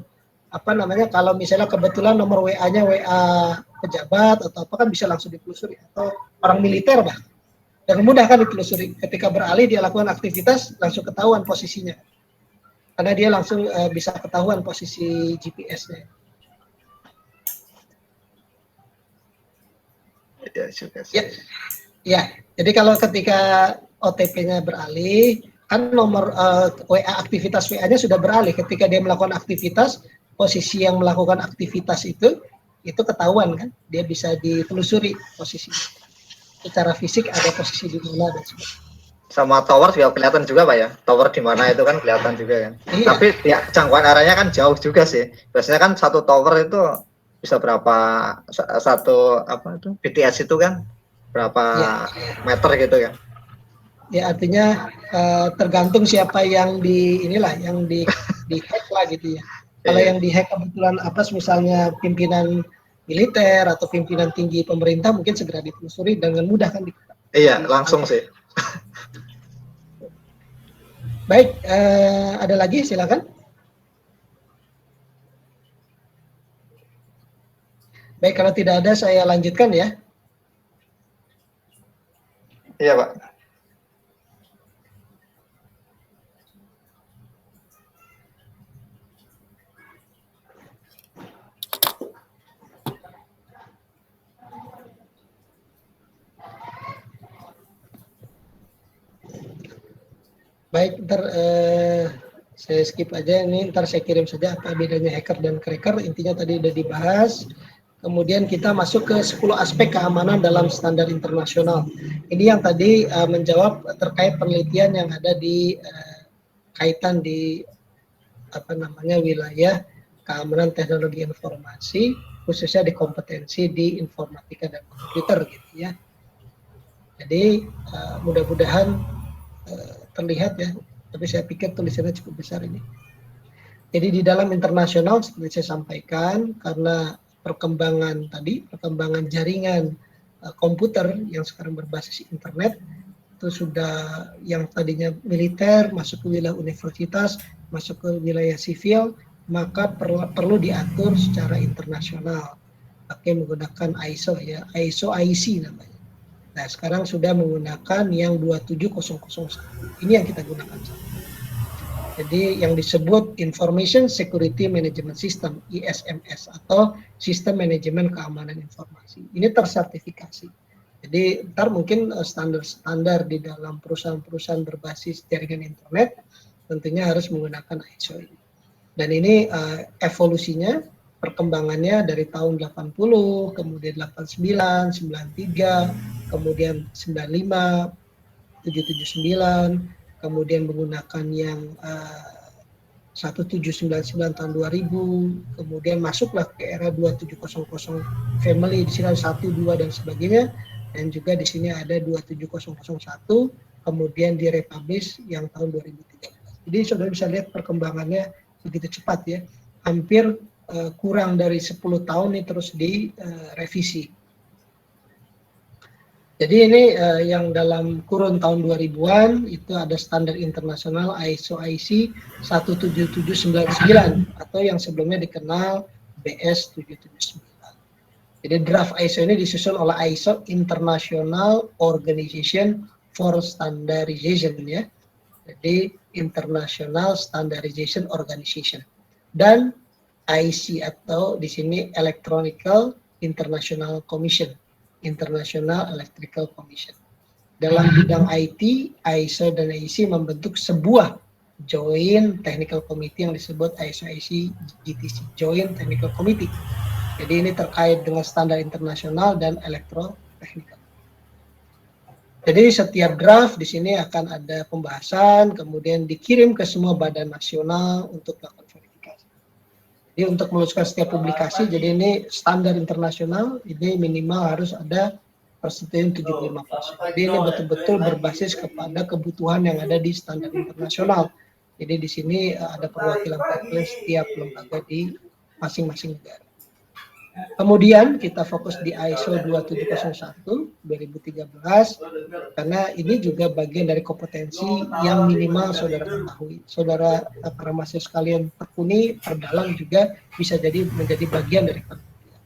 kalau misalnya kebetulan nomor WA-nya WA pejabat atau apa kan bisa langsung ditelusuri atau orang militer bahkan. Dan mudah kan ditelusuri. Ketika beralih dia lakukan aktivitas langsung ketahuan posisinya. Karena dia langsung bisa ketahuan posisi GPS-nya. Ya. Jadi kalau ketika OTP-nya beralih, kan nomor WA aktivitas WA-nya sudah beralih. Ketika dia melakukan aktivitas, posisi yang melakukan aktivitas itu ketahuan kan. Dia bisa ditelusuri posisinya. Secara fisik ada posisi di mana dan sebagainya. Sama tower juga kelihatan juga Pak ya. Tower di mana itu kan kelihatan juga kan. Iya. Tapi ya jangkauan arahnya kan jauh juga sih. Biasanya kan satu tower itu bisa berapa BTS itu kan berapa meter gitu kan. Ya artinya tergantung siapa yang yang di hack lah gitu ya. Kalau yang di hack kebetulan misalnya pimpinan militer atau pimpinan tinggi pemerintah mungkin segera ditelusuri dengan mudah kan. Iya, langsung sih. Baik, ada lagi silakan. Baik, kalau tidak ada saya lanjutkan ya. Iya, Pak. Baik, ntar saya skip aja ini, ntar saya kirim saja apa bedanya hacker dan cracker, intinya tadi udah dibahas. Kemudian kita masuk ke 10 aspek keamanan dalam standar internasional. Ini yang tadi menjawab terkait penelitian yang ada di kaitan di wilayah keamanan teknologi informasi, khususnya di kompetensi di informatika dan komputer gitu ya. Jadi mudah-mudahan terlihat ya, tapi saya pikir tulisannya cukup besar ini. Jadi di dalam internasional seperti saya sampaikan, karena perkembangan jaringan komputer yang sekarang berbasis internet itu sudah yang tadinya militer masuk ke wilayah universitas, masuk ke wilayah sivil, maka perlu diatur secara internasional pakai menggunakan ISO ya, ISO IC namanya. Nah, sekarang sudah menggunakan yang 27001. Ini yang kita gunakan. Jadi yang disebut Information Security Management System, ISMS, atau Sistem Manajemen Keamanan Informasi. Ini tersertifikasi. Jadi ntar mungkin standar-standar di dalam perusahaan-perusahaan berbasis jaringan internet tentunya harus menggunakan ISO ini. Dan ini evolusinya, perkembangannya dari tahun 80, kemudian 89, 93, kemudian 95, 779, kemudian menggunakan yang 1799 tahun 2000, kemudian masuklah ke era 2700 family, di sini ada 1, 2 dan sebagainya, dan juga di sini ada 27001, kemudian direpublish yang tahun 2013. Jadi saudara bisa lihat perkembangannya begitu cepat ya, hampir kurang dari 10 tahun ini terus direvisi. Jadi ini yang dalam kurun tahun 2000-an itu ada standar internasional ISO IC 17799 atau yang sebelumnya dikenal BS 779. Jadi draft ISO ini disusun oleh ISO International Organization for Standardization ya. Jadi International Standardization Organization. Dan IC atau di sini Electronical International Commission. International Electrical Commission. Dalam bidang IT, ISO dan IEC membentuk sebuah Joint Technical Committee yang disebut ISO IEC GTC, Joint Technical Committee. Jadi ini terkait dengan standar internasional dan elektrotechnical. Jadi setiap draft di sini akan ada pembahasan, kemudian dikirim ke semua badan nasional untuk melakukan verifikasi. Jadi untuk meluluskan setiap publikasi, jadi ini standar internasional, ini minimal harus ada persetujuan 75%. Jadi ini betul-betul berbasis kepada kebutuhan yang ada di standar internasional. Jadi di sini ada perwakilan setiap lembaga di masing-masing negara. Kemudian kita fokus di ISO 2701 2013 karena ini juga bagian dari kompetensi yang minimal saudara ketahui. Saudara para mahasiswa sekalian tekuni, perdalam juga bisa jadi menjadi bagian dari penelitian.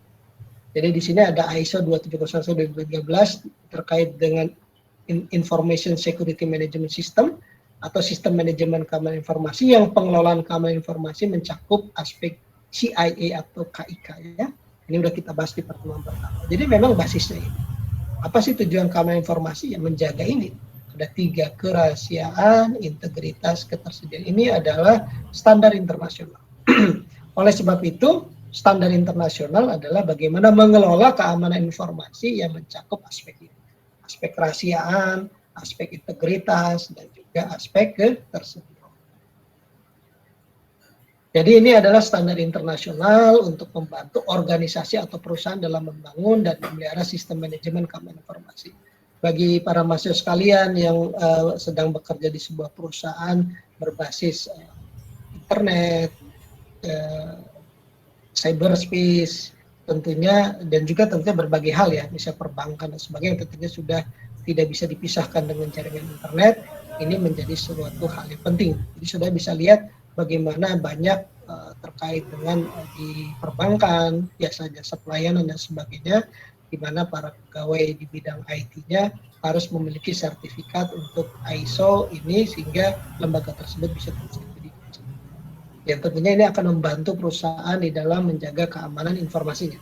Jadi di sini ada ISO 2701 2013 terkait dengan Information Security Management System atau sistem manajemen keamanan informasi yang pengelolaan keamanan informasi mencakup aspek CIA atau KIK ya. Ini udah kita bahas di pertemuan pertama. Jadi memang basisnya ini. Apa sih tujuan keamanan informasi? Yang menjaga ini. Ada 3, kerahasiaan, integritas, ketersediaan. Ini adalah standar internasional. Oleh sebab itu, standar internasional adalah bagaimana mengelola keamanan informasi yang mencakup aspek ini. Aspek kerahasiaan, aspek integritas, dan juga aspek ketersediaan. Jadi ini adalah standar internasional untuk membantu organisasi atau perusahaan dalam membangun dan memelihara sistem manajemen keamanan informasi. Bagi para mahasiswa sekalian yang sedang bekerja di sebuah perusahaan berbasis internet, cyberspace, tentunya dan juga tentunya berbagai hal ya, misalnya perbankan dan sebagainya, tentunya sudah tidak bisa dipisahkan dengan jaringan internet. Ini menjadi suatu hal yang penting. Jadi sudah bisa lihat bagaimana banyak terkait dengan di perbankan, jasa-jasa pelayanan dan sebagainya, di mana para pegawai di bidang IT-nya harus memiliki sertifikat untuk ISO ini sehingga lembaga tersebut bisa tersertifikasi. Yang tentunya ini akan membantu perusahaan di dalam menjaga keamanan informasinya.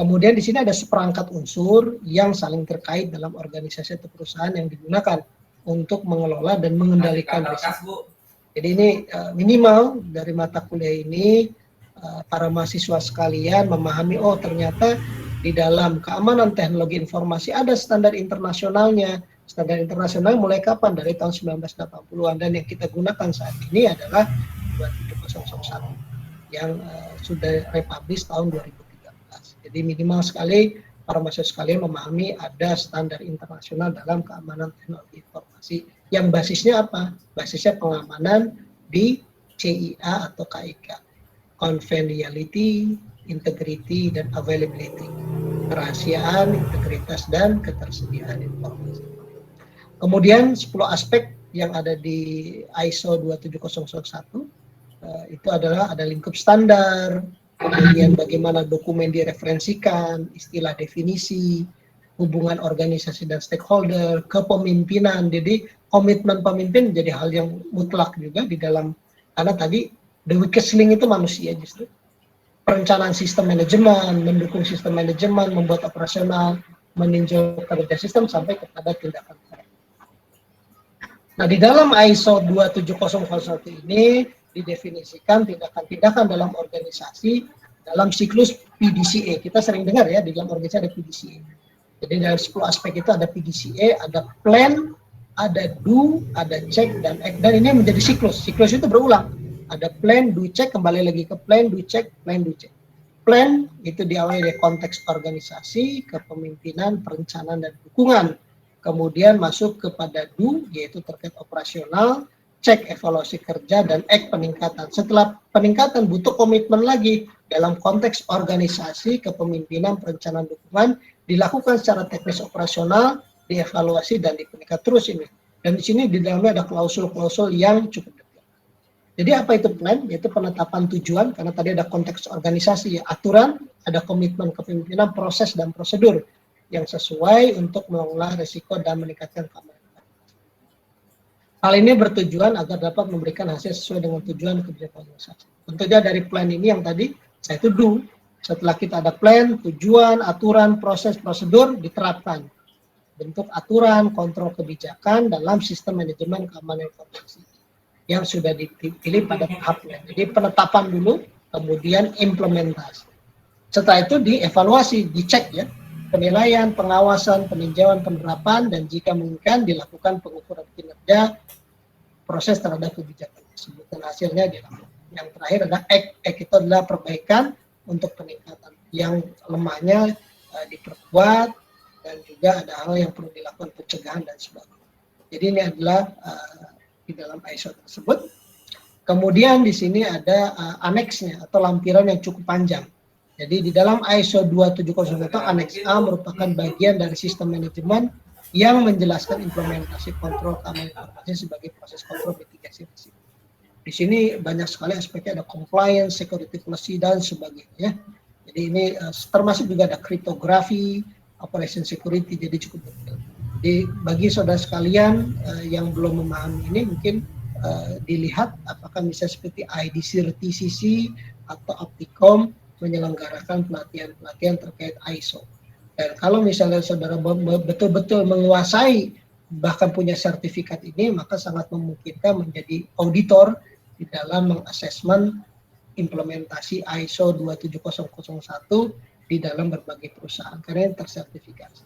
Kemudian di sini ada seperangkat unsur yang saling terkait dalam organisasi atau perusahaan yang digunakan untuk mengelola dan mengendalikan risiko. Jadi ini minimal dari mata kuliah ini para mahasiswa sekalian memahami, oh ternyata di dalam keamanan teknologi informasi ada standar internasionalnya. Standar internasional mulai kapan? Dari tahun 1980-an, dan yang kita gunakan saat ini adalah 27001 yang sudah republish tahun 2013. Jadi minimal sekali para mahasiswa sekalian memahami ada standar internasional dalam keamanan teknologi informasi. Yang basisnya apa? Basisnya pengamanan di CIA atau KIK. Confidentiality, integrity, dan availability. Kerahasiaan, integritas, dan ketersediaan informasi. Kemudian 10 aspek yang ada di ISO 27001 itu adalah ada lingkup standar, kemudian bagaimana dokumen direferensikan, istilah definisi, hubungan organisasi dan stakeholder, kepemimpinan. Jadi komitmen pemimpin menjadi hal yang mutlak juga di dalam, karena tadi the weakest link itu manusia justru. Perencanaan sistem manajemen, mendukung sistem manajemen, membuat operasional, meninjau kerja sistem sampai kepada tindakan. Nah, di dalam ISO 27001 ini didefinisikan tindakan-tindakan dalam organisasi dalam siklus PDCA. Kita sering dengar ya, di dalam organisasi ada PDCA. Jadi dari 10 aspek itu ada PDCA, ada plan, ada do, ada check, dan act. Dan ini menjadi siklus. Siklus itu berulang. Ada plan, do, check, kembali lagi ke plan, do, check, plan, do, check. Plan itu diawali dari konteks organisasi, kepemimpinan, perencanaan, dan dukungan. Kemudian masuk kepada do, yaitu terkait operasional, check, evaluasi kerja, dan act, peningkatan. Setelah peningkatan butuh komitmen lagi dalam konteks organisasi, kepemimpinan, perencanaan, dukungan, dilakukan secara teknis operasional, dievaluasi dan dipeningkat terus ini. Dan di sini di dalamnya ada klausul-klausul yang cukup detail. Jadi apa itu plan? Yaitu penetapan tujuan, karena tadi ada konteks organisasi, ya, aturan, ada komitmen kepemimpinan, proses dan prosedur yang sesuai untuk mengelola risiko dan meningkatkan keamanan. Hal ini bertujuan agar dapat memberikan hasil sesuai dengan tujuan kebijakan organisasi. Tentunya dari plan ini yang tadi saya itu do. Setelah kita ada plan, tujuan, aturan, proses, prosedur diterapkan. Bentuk aturan, kontrol kebijakan dalam sistem manajemen keamanan informasi yang sudah dipilih pada tahapnya. Jadi penetapan dulu, kemudian implementasi. Setelah itu dievaluasi, dicek ya. Penilaian, pengawasan, peninjauan, penerapan, dan jika memungkinkan dilakukan pengukuran kinerja proses terhadap kebijakan tersebut. Dan hasilnya dilakukan. Yang terakhir adalah act itu adalah perbaikan untuk peningkatan. Yang lemahnya diperkuat, dan juga ada hal yang perlu dilakukan pencegahan dan sebagainya. Jadi ini adalah di dalam ISO tersebut. Kemudian di sini ada aneksnya atau lampiran yang cukup panjang. Jadi di dalam ISO 27001 Aneks A merupakan bagian dari sistem manajemen yang menjelaskan implementasi kontrol keamanan informasi sebagai proses kontrol mitigasi risiko. Di sini banyak sekali aspeknya, ada compliance, security policy, dan sebagainya. Jadi ini termasuk juga ada kriptografi, operation security, jadi cukup detail. Jadi bagi saudara sekalian yang belum memahami ini, mungkin dilihat apakah misalnya seperti IDC, TCC, atau Opticom menyelenggarakan pelatihan-pelatihan terkait ISO. Dan kalau misalnya saudara betul-betul menguasai bahkan punya sertifikat ini, maka sangat memungkinkan menjadi auditor di dalam mengassessment implementasi ISO 27001 di dalam berbagai perusahaan karena yang tersertifikasi.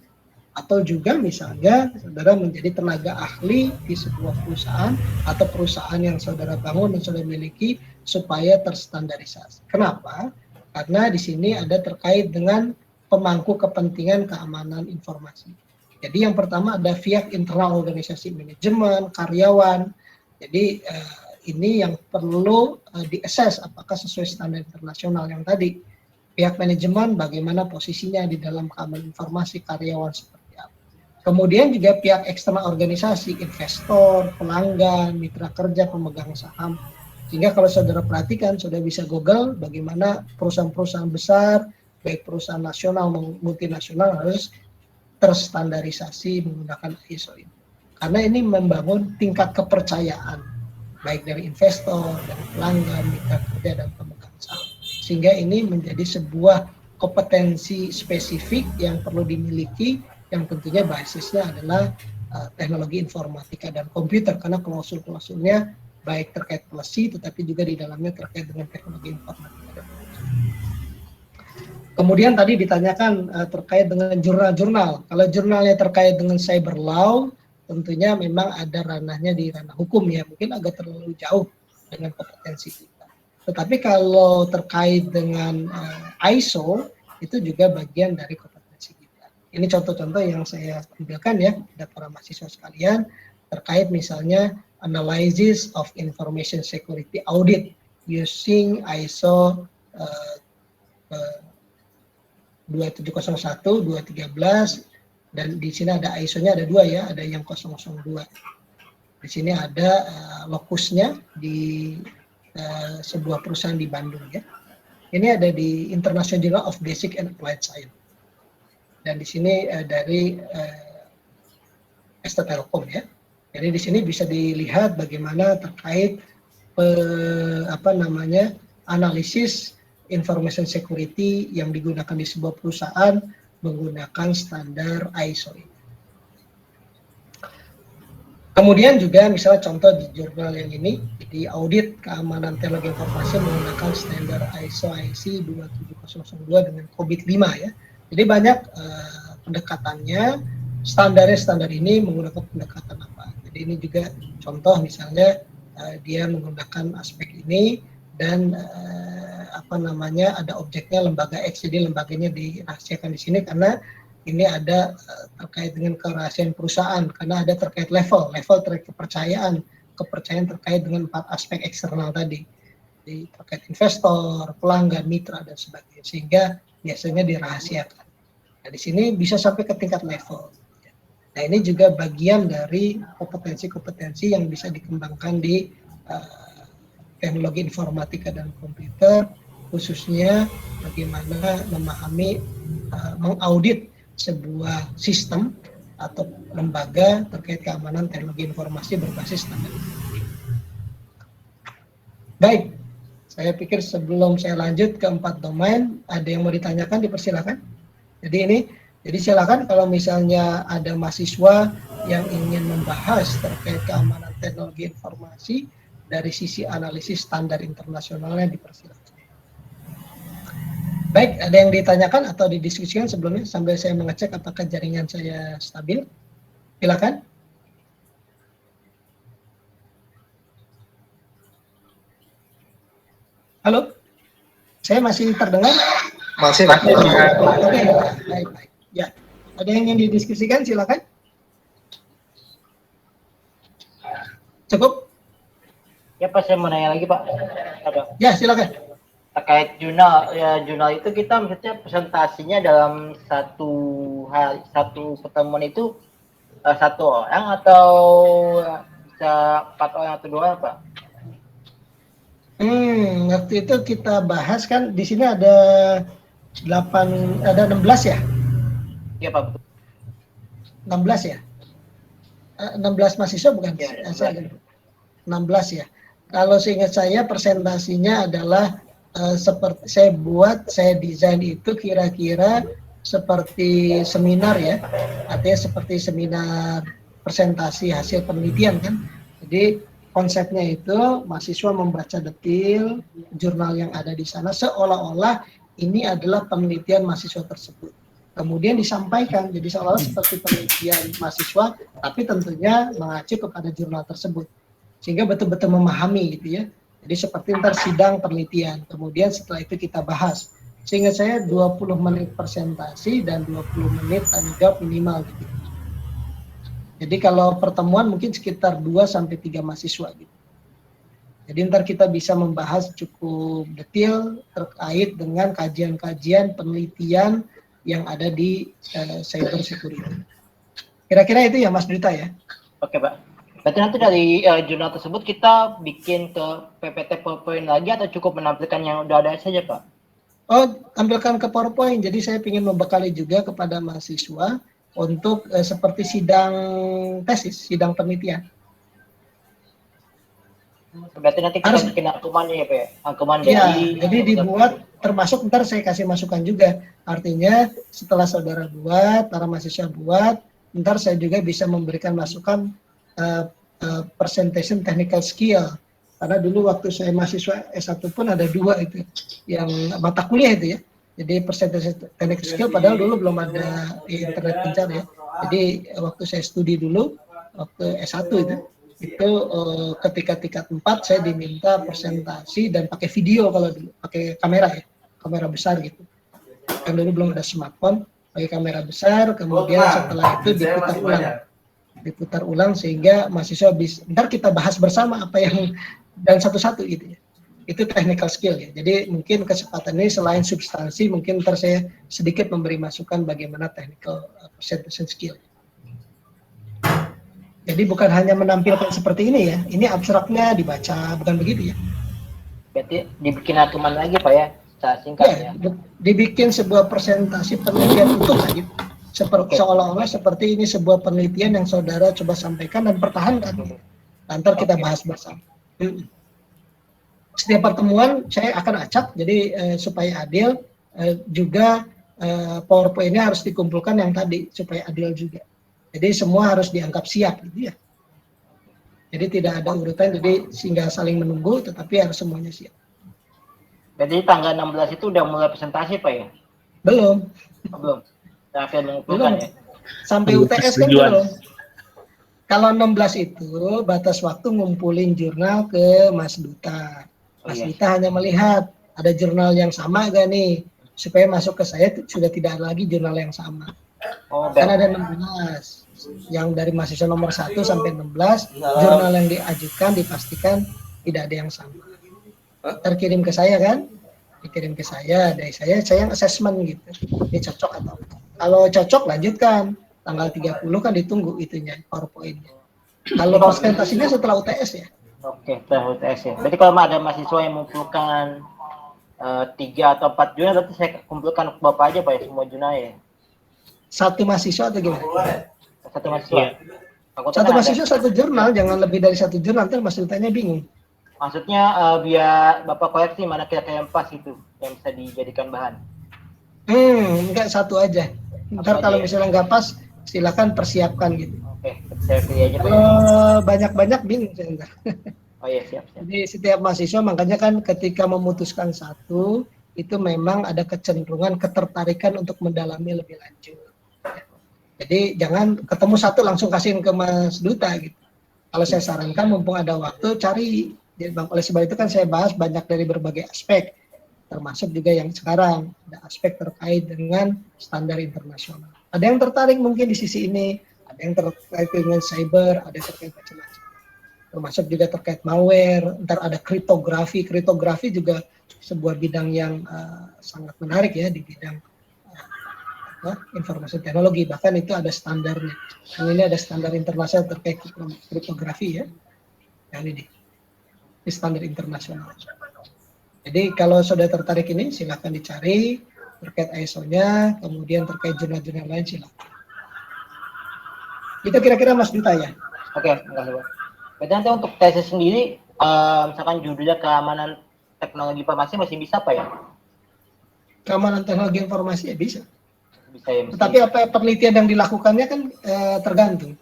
Atau juga misalnya saudara menjadi tenaga ahli di sebuah perusahaan atau perusahaan yang saudara bangun dan saudara miliki supaya terstandarisasi. Kenapa? Karena di sini ada terkait dengan pemangku kepentingan keamanan informasi. Jadi yang pertama ada pihak internal organisasi, manajemen, karyawan. Jadi ini yang perlu diakses apakah sesuai standar internasional yang tadi. Pihak manajemen bagaimana posisinya di dalam keamanan informasi, karyawan seperti apa. Kemudian juga pihak eksternal organisasi, investor, pelanggan, mitra kerja, pemegang saham. Sehingga kalau saudara perhatikan, saudara bisa Google bagaimana perusahaan-perusahaan besar, baik perusahaan nasional maupun multinasional harus terstandarisasi menggunakan ISO ini. Karena ini membangun tingkat kepercayaan, baik dari investor, dari pelanggan, mitra kerja, dan pemegang saham. Sehingga ini menjadi sebuah kompetensi spesifik yang perlu dimiliki, yang tentunya basisnya adalah teknologi informatika dan komputer, karena klausul-klausulnya baik terkait policy, tetapi juga di dalamnya terkait dengan teknologi informatika. Kemudian tadi ditanyakan terkait dengan jurnal-jurnal. Kalau jurnalnya terkait dengan cyber law, tentunya memang ada ranahnya di ranah hukum ya, mungkin agak terlalu jauh dengan kompetensi kita. Tetapi kalau terkait dengan ISO, itu juga bagian dari kompetensi kita. Ini contoh-contoh yang saya ambilkan ya, kepada para mahasiswa sekalian, terkait misalnya analysis of information security audit using ISO 27001, 213, dan di sini ada ISO-nya ada dua ya, ada yang 002. Di sini ada lokusnya di sebuah perusahaan di Bandung ya. Ini ada di International Journal of Basic and Applied Science. Dan di sini dari ST Telkom ya. Jadi di sini bisa dilihat bagaimana terkait analisis information security yang digunakan di sebuah perusahaan menggunakan standar ISO ini. Kemudian juga misalnya contoh di jurnal yang ini, di audit keamanan teknologi informasi menggunakan standar ISO IC 27002 dengan COVID 5 ya. Jadi banyak pendekatannya, standar ini menggunakan pendekatan apa. Jadi ini juga contoh misalnya dia menggunakan aspek ini dan ada objeknya lembaga X, jadi lembaganya dirahasiakan di sini karena ini ada terkait dengan kerahasiaan perusahaan, karena ada terkait level terkait kepercayaan terkait dengan 4 aspek eksternal tadi, jadi terkait investor, pelanggan, mitra dan sebagainya, sehingga biasanya dirahasiakan. Nah, di sini bisa sampai ke tingkat level. Nah, ini juga bagian dari kompetensi-kompetensi yang bisa dikembangkan di teknologi informatika dan komputer, khususnya bagaimana memahami, mengaudit sebuah sistem atau lembaga terkait keamanan teknologi informasi berbasis standar. Baik, saya pikir sebelum saya lanjut ke 4 domain, ada yang mau ditanyakan, dipersilakan. Jadi silakan kalau misalnya ada mahasiswa yang ingin membahas terkait keamanan teknologi informasi dari sisi analisis standar internasionalnya, dipersilakan. Baik, ada yang ditanyakan atau didiskusikan sebelumnya sambil saya mengecek apakah jaringan saya stabil? Silakan. Halo, saya masih terdengar? Masih, Pak. Oke, baik. Ya, ada yang ingin didiskusikan, silakan. Cukup? Ya Pak, saya mau nanya lagi Pak. Ada. Ya, silakan. Terkait jurnal, ya jurnal itu kita maksudnya presentasinya dalam satu pertemuan itu satu orang atau bisa 4 orang atau 2 orang Pak? Waktu itu kita bahas kan di sini ada 16 ya? Iya Pak, betul. 16 ya? 16 mahasiswa bukan? Ya, 16 ya. Kalau seingat saya presentasinya adalah seperti saya desain itu kira-kira seperti seminar ya. Artinya seperti seminar presentasi hasil penelitian kan. Jadi konsepnya itu mahasiswa membaca detail jurnal yang ada di sana seolah-olah ini adalah penelitian mahasiswa tersebut. Kemudian disampaikan, jadi seolah-olah seperti penelitian mahasiswa, tapi tentunya mengacu kepada jurnal tersebut. Sehingga betul-betul memahami gitu ya. Jadi seperti ntar sidang penelitian, kemudian setelah itu kita bahas. Sehingga saya 20 menit presentasi dan 20 menit tanya jawab minimal gitu. Jadi kalau pertemuan mungkin sekitar 2-3 mahasiswa gitu. Jadi ntar kita bisa membahas cukup detail terkait dengan kajian-kajian penelitian yang ada di cyber security. Kira-kira itu ya Mas Duta ya? Oke Pak. Berarti nanti dari jurnal tersebut kita bikin ke PPT PowerPoint lagi atau cukup menampilkan yang udah ada saja Pak? Oh, tampilkan ke PowerPoint. Jadi saya ingin membekali juga kepada mahasiswa untuk seperti sidang tesis, sidang penelitian. Berarti nanti kita Harus bikin rangkumannya ya Pak ya? Rangkuman ya, dari... jadi dibuat termasuk ntar saya kasih masukan juga. Artinya setelah saudara buat, para mahasiswa buat, ntar saya juga bisa memberikan masukan presentation technical skill. Karena dulu waktu saya mahasiswa S1 pun ada 2 itu yang mata kuliah itu ya. Jadi presentation technical skill padahal dulu belum ada di internet gencar ya. Jadi waktu saya studi dulu waktu S1 itu ketika tingkat 4 saya diminta presentasi dan pakai video kalau dulu, pakai kamera ya, kamera besar gitu. Kan dulu belum ada smartphone, pakai kamera besar, kemudian setelah itu diputar ulang sehingga mahasiswa bisa, ntar kita bahas bersama apa yang dan satu-satu gitu ya. Itu technical skill ya. Jadi mungkin kesempatan ini selain substansi mungkin ntar saya sedikit memberi masukan bagaimana technical presentation skill. Jadi bukan hanya menampilkan seperti ini ya, ini abstraknya dibaca, bukan begitu ya. Berarti dibikin rangkuman lagi Pak ya, secara singkat ya. Dibikin sebuah presentasi penelitian utuh gitu. Seperti seolah-olah seperti ini sebuah penelitian yang saudara coba sampaikan dan pertahankan. Nanti kita bahas bersama. Setiap pertemuan saya akan acak, jadi supaya adil juga PowerPoint-nya harus dikumpulkan yang tadi supaya adil juga. Jadi semua harus dianggap siap gitu ya. Jadi tidak ada urutan, jadi sehingga saling menunggu, tetapi harus semuanya siap. Jadi tanggal 16 itu udah mulai presentasi Pak ya? Belum. Belum. Terakhir mengumpulkan ya? Sampai UTS kan belum. Kalau 16 itu batas waktu ngumpulin jurnal ke Mas Duta. Mas Duta hanya melihat ada jurnal yang sama gak nih, supaya masuk ke saya sudah tidak ada lagi jurnal yang sama. Kan ada 16. Yang dari mahasiswa nomor 1 sampai 16 jurnal yang diajukan dipastikan tidak ada yang sama. Terkirim ke saya kan? Dikirim ke saya, dari saya yang assessment gitu. Ini cocok atau enggak. Kalau cocok lanjutkan. tanggal 30 kan ditunggu itunya PowerPoint-nya. Kalau presentasinya setelah UTS ya. Oke, setelah UTS ya. Berarti kalau ada mahasiswa yang mengumpulkan 3 atau 4 jurnal, berarti saya kumpulkan ke Bapak aja Pak ya, semua jurnal ya? Satu mahasiswa atau gimana? Satu mahasiswa? Satu mahasiswa satu jurnal, jangan lebih dari satu jurnal, nanti Mas Dutanya bingung. Maksudnya biar Bapak koreksi mana kira-kira yang pas itu, yang bisa dijadikan bahan. Enggak, satu aja. Ntar kalau misalnya nggak pas, silakan persiapkan gitu. Oke, saya pilih aja Pak. Kalau banyak-banyak bingung saya ntar. Oh iya, siap. Jadi setiap mahasiswa makanya kan ketika memutuskan satu, itu memang ada kecenderungan ketertarikan untuk mendalami lebih lanjut. Jadi jangan ketemu satu langsung kasihin ke Mas Duta gitu. Kalau saya sarankan mumpung ada waktu cari. Jadi oleh sebab itu kan saya bahas banyak dari berbagai aspek, termasuk juga yang sekarang ada aspek terkait dengan standar internasional. Ada yang tertarik mungkin di sisi ini, ada yang terkait dengan cyber, ada yang terkait macam-macam. Termasuk juga terkait malware, ntar ada kriptografi. Kriptografi juga sebuah bidang yang sangat menarik ya di bidang informasi teknologi, bahkan itu ada standarnya. Yang ini ada standar internasional terkait kriptografi ya. Yang ini standar internasional. Jadi kalau sudah tertarik ini silakan dicari terkait ISO-nya, kemudian terkait jurnal-jurnal lain silakan. Itu kira-kira Mas Duta ya. Oke, makasih Pak. Berarti nanti untuk tesis sendiri, misalkan judulnya keamanan teknologi informasi masih bisa Pak ya? Keamanan teknologi informasi ya bisa. Bisa ya. Tetapi apa penelitian yang dilakukannya kan tergantung.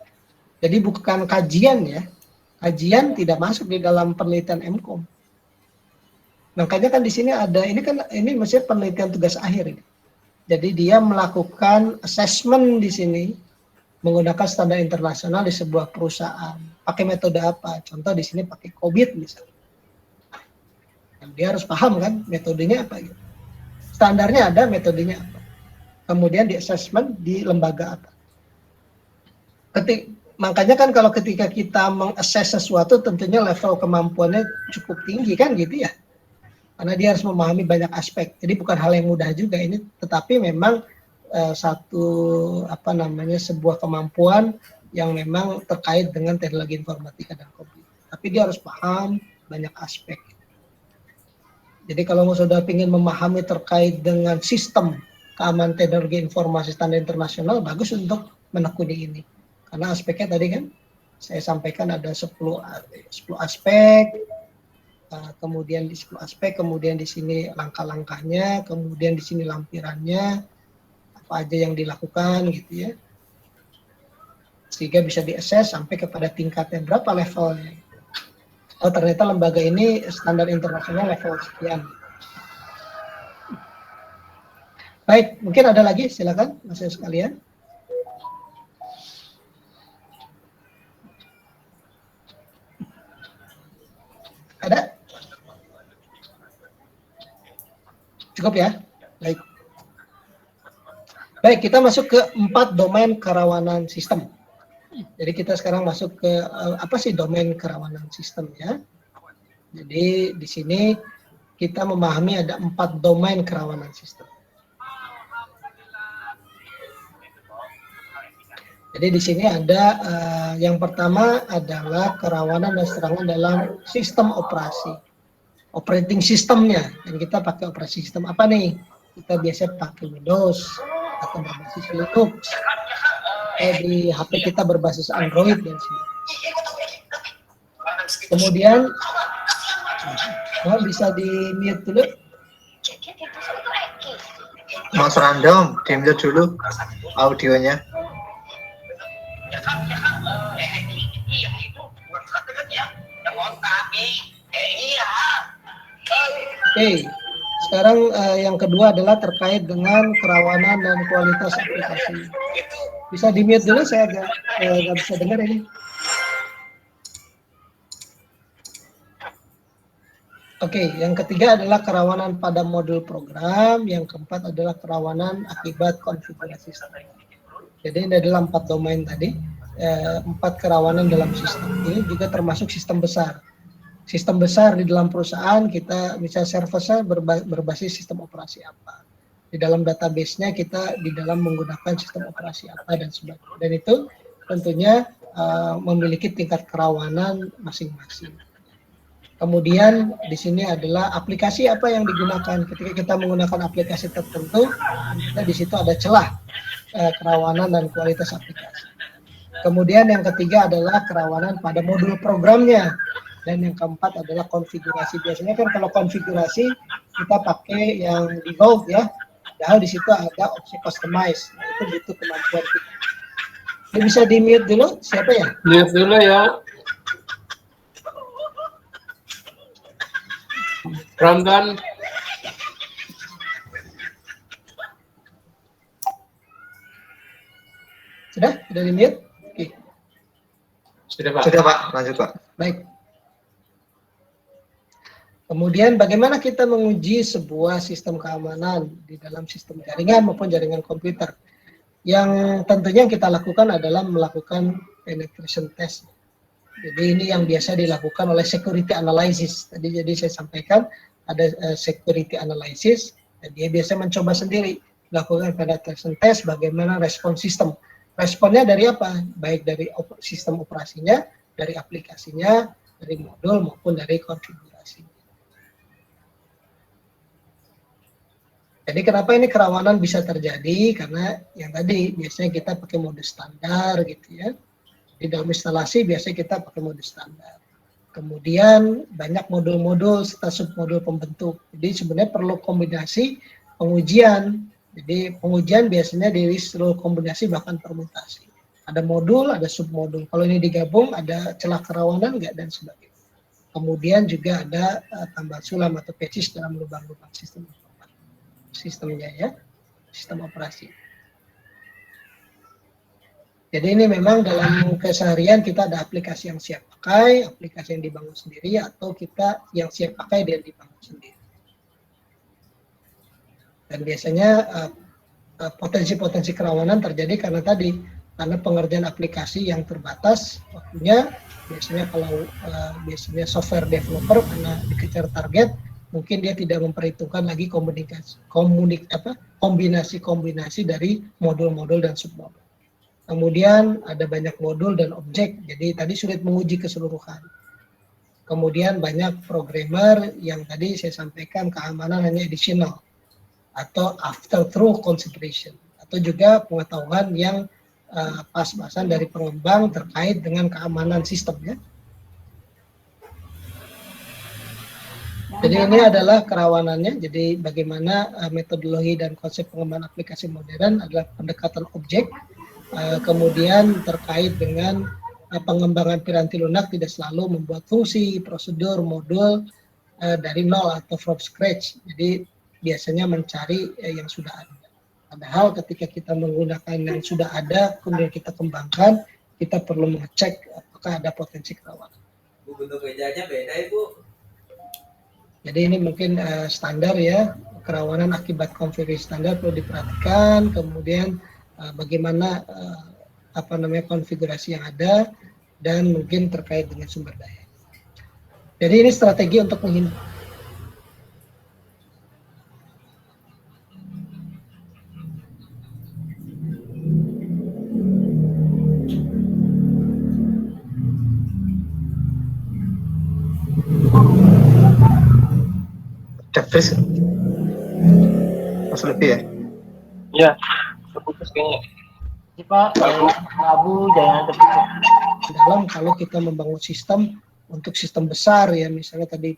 Jadi bukan kajian ya. Kajian tidak masuk di dalam penelitian MKOM. Makanya kan di sini ada ini maksudnya penelitian tugas akhir ini. Jadi dia melakukan assessment di sini menggunakan standar internasional di sebuah perusahaan. Pakai metode apa? Contoh di sini pakai COVID misalnya. Dan dia harus paham kan metodenya apa gitu. Standarnya ada, metodenya apa. Kemudian di assessment di lembaga apa. Makanya kan kalau ketika kita mengakses sesuatu tentunya level kemampuannya cukup tinggi kan gitu ya. Karena dia harus memahami banyak aspek. Jadi bukan hal yang mudah juga ini, tetapi memang sebuah kemampuan yang memang terkait dengan teknologi informatika dan komputer. Tapi dia harus paham banyak aspek. Jadi kalau sudah ingin memahami terkait dengan sistem keamanan teknologi informasi standar internasional, bagus untuk menekuni ini. Karena aspeknya tadi kan saya sampaikan ada 10 aspek, kemudian di 10 aspek, kemudian di sini langkah-langkahnya, kemudian di sini lampirannya, apa aja yang dilakukan gitu ya. Sehingga bisa diakses sampai kepada tingkatnya berapa levelnya. Oh ternyata lembaga ini standar internasional level sekian. Baik, mungkin ada lagi, silakan Mas sekalian. Ada? Cukup ya? Baik. Baik, kita masuk ke 4 domain kerawanan sistem. Jadi kita sekarang masuk ke apa sih domain kerawanan sistem ya? Jadi di sini kita memahami ada 4 domain kerawanan sistem. Jadi di sini ada yang pertama adalah kerawanan dan serangan dalam sistem operasi, operating systemnya. Dan kita pakai operasi sistem apa nih? Kita biasa pakai Windows atau berbasis Linux. Di HP kita berbasis Android dan sebagainya. Kemudian, bisa di mute dulu. Mas Random, di mute dulu audionya. Oke, sekarang yang kedua adalah terkait dengan kerawanan dan kualitas aplikasi. Bisa di mute dulu, saya nggak bisa dengar ini. Oke, yang ketiga adalah kerawanan pada modul program, yang keempat adalah kerawanan akibat konfigurasi sistem. Jadi ini adalah 4 domain tadi, 4 kerawanan dalam sistem. Ini juga termasuk sistem besar. Sistem besar di dalam perusahaan kita bisa servernya berbasis sistem operasi apa. di dalam database-nya kita di dalam menggunakan sistem operasi apa dan sebagainya. Dan itu tentunya memiliki tingkat kerawanan masing-masing. Kemudian di sini adalah aplikasi apa yang digunakan. Ketika kita menggunakan aplikasi tertentu, di situ ada celah kerawanan dan kualitas aplikasi. Kemudian yang ketiga adalah kerawanan pada modul programnya. Dan yang keempat adalah konfigurasi. Biasanya kan kalau konfigurasi kita pakai yang default ya. Padahal di situ ada opsi customize. Nah, itu butuh kemampuan kita. Ini bisa di mute dulu, siapa ya? Mute dulu ya. Ramdan. Sudah di mute? Oke. Sudah Pak. Sudah Pak, lanjut Pak. Baik. Kemudian bagaimana kita menguji sebuah sistem keamanan di dalam sistem jaringan maupun jaringan komputer? Yang tentunya yang kita lakukan adalah melakukan penetration test. Jadi ini yang biasa dilakukan oleh security analysis. Jadi saya sampaikan ada security analysis, dan dia biasa mencoba sendiri melakukan penetration test bagaimana respon sistem. Responnya dari apa? Baik dari sistem operasinya, dari aplikasinya, dari modul maupun dari konfigurasi. Jadi kenapa ini kerawanan bisa terjadi? Karena yang tadi biasanya kita pakai mode standar gitu ya. Di dalam instalasi biasanya kita pakai mode standar. Kemudian banyak modul-modul serta submodul pembentuk. Jadi sebenarnya perlu kombinasi pengujian. Jadi pengujian biasanya dari seluruh kombinasi bahkan permutasi. Ada modul, ada submodul. Kalau ini digabung ada celah kerawanan enggak dan sebagainya. Kemudian juga ada tambal sulam atau patches dalam lubang-lubang sistemnya ya, sistem operasi. Jadi ini memang dalam keseharian kita ada aplikasi yang siap pakai, aplikasi yang dibangun sendiri, atau kita yang siap pakai dan dibangun sendiri. Dan biasanya potensi-potensi kerawanan terjadi karena pengerjaan aplikasi yang terbatas waktunya. Biasanya kalau biasanya software developer karena dikejar target, mungkin dia tidak memperhitungkan lagi kombinasi dari modul-modul dan submodul. Kemudian ada banyak modul dan objek, jadi tadi sulit menguji keseluruhan. Kemudian banyak programmer yang tadi saya sampaikan keamanan hanya additional atau after through consideration, atau juga pengetahuan yang pas-pasan dari pengembang terkait dengan keamanan sistemnya. Jadi ini adalah kerawanannya. Jadi bagaimana metodologi dan konsep pengembangan aplikasi modern adalah pendekatan objek. Kemudian terkait dengan pengembangan piranti lunak tidak selalu membuat fungsi, prosedur, modul dari nol atau from scratch. Jadi biasanya mencari yang sudah ada. Padahal ketika kita menggunakan yang sudah ada, kemudian kita kembangkan, kita perlu mengecek apakah ada potensi kerawanan. Bu, bentuk mejanya beda Ibu. Jadi ini mungkin standar ya, kerawanan akibat konfigurasi standar perlu diperhatikan. Kemudian bagaimana konfigurasi yang ada, dan mungkin terkait dengan sumber daya. Jadi ini strategi untuk menghindari. Freeze. Masih lebih ya? Iya, terputus kayaknya. Pak, Abu jangan terputus. Dalam kalau kita membangun sistem untuk sistem besar ya, misalnya tadi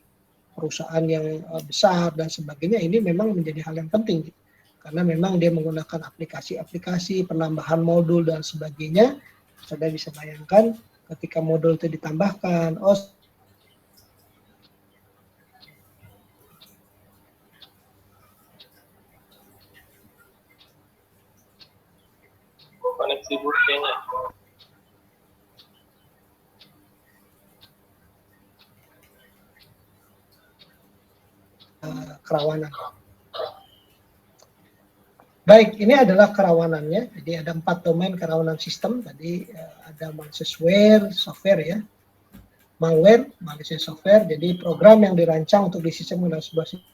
perusahaan yang besar dan sebagainya, ini memang menjadi hal yang penting gitu. Karena memang dia menggunakan aplikasi-aplikasi, penambahan modul dan sebagainya. Saudara bisa bayangkan ketika modul itu ditambahkan, koneksi buruk kayaknya. Kerawanan. Baik, ini adalah kerawanannya. Jadi ada 4 domain kerawanan sistem. Tadi ada malware, software ya. Malware, malicious software. Jadi program yang dirancang untuk disistem dalam sebuah sistem.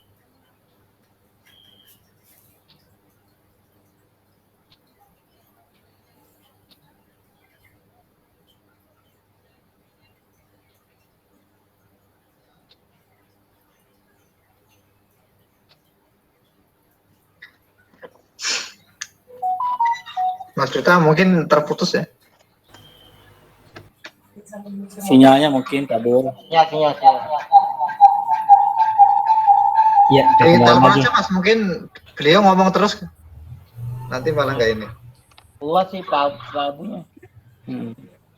Mas Duta mungkin terputus ya. Sinyalnya mungkin kabur. Ya, sinyal. Iya, Telepon aja Mas, mungkin beliau ngomong terus. Nanti malah nggak ini. Keluar sih Pak Abunya.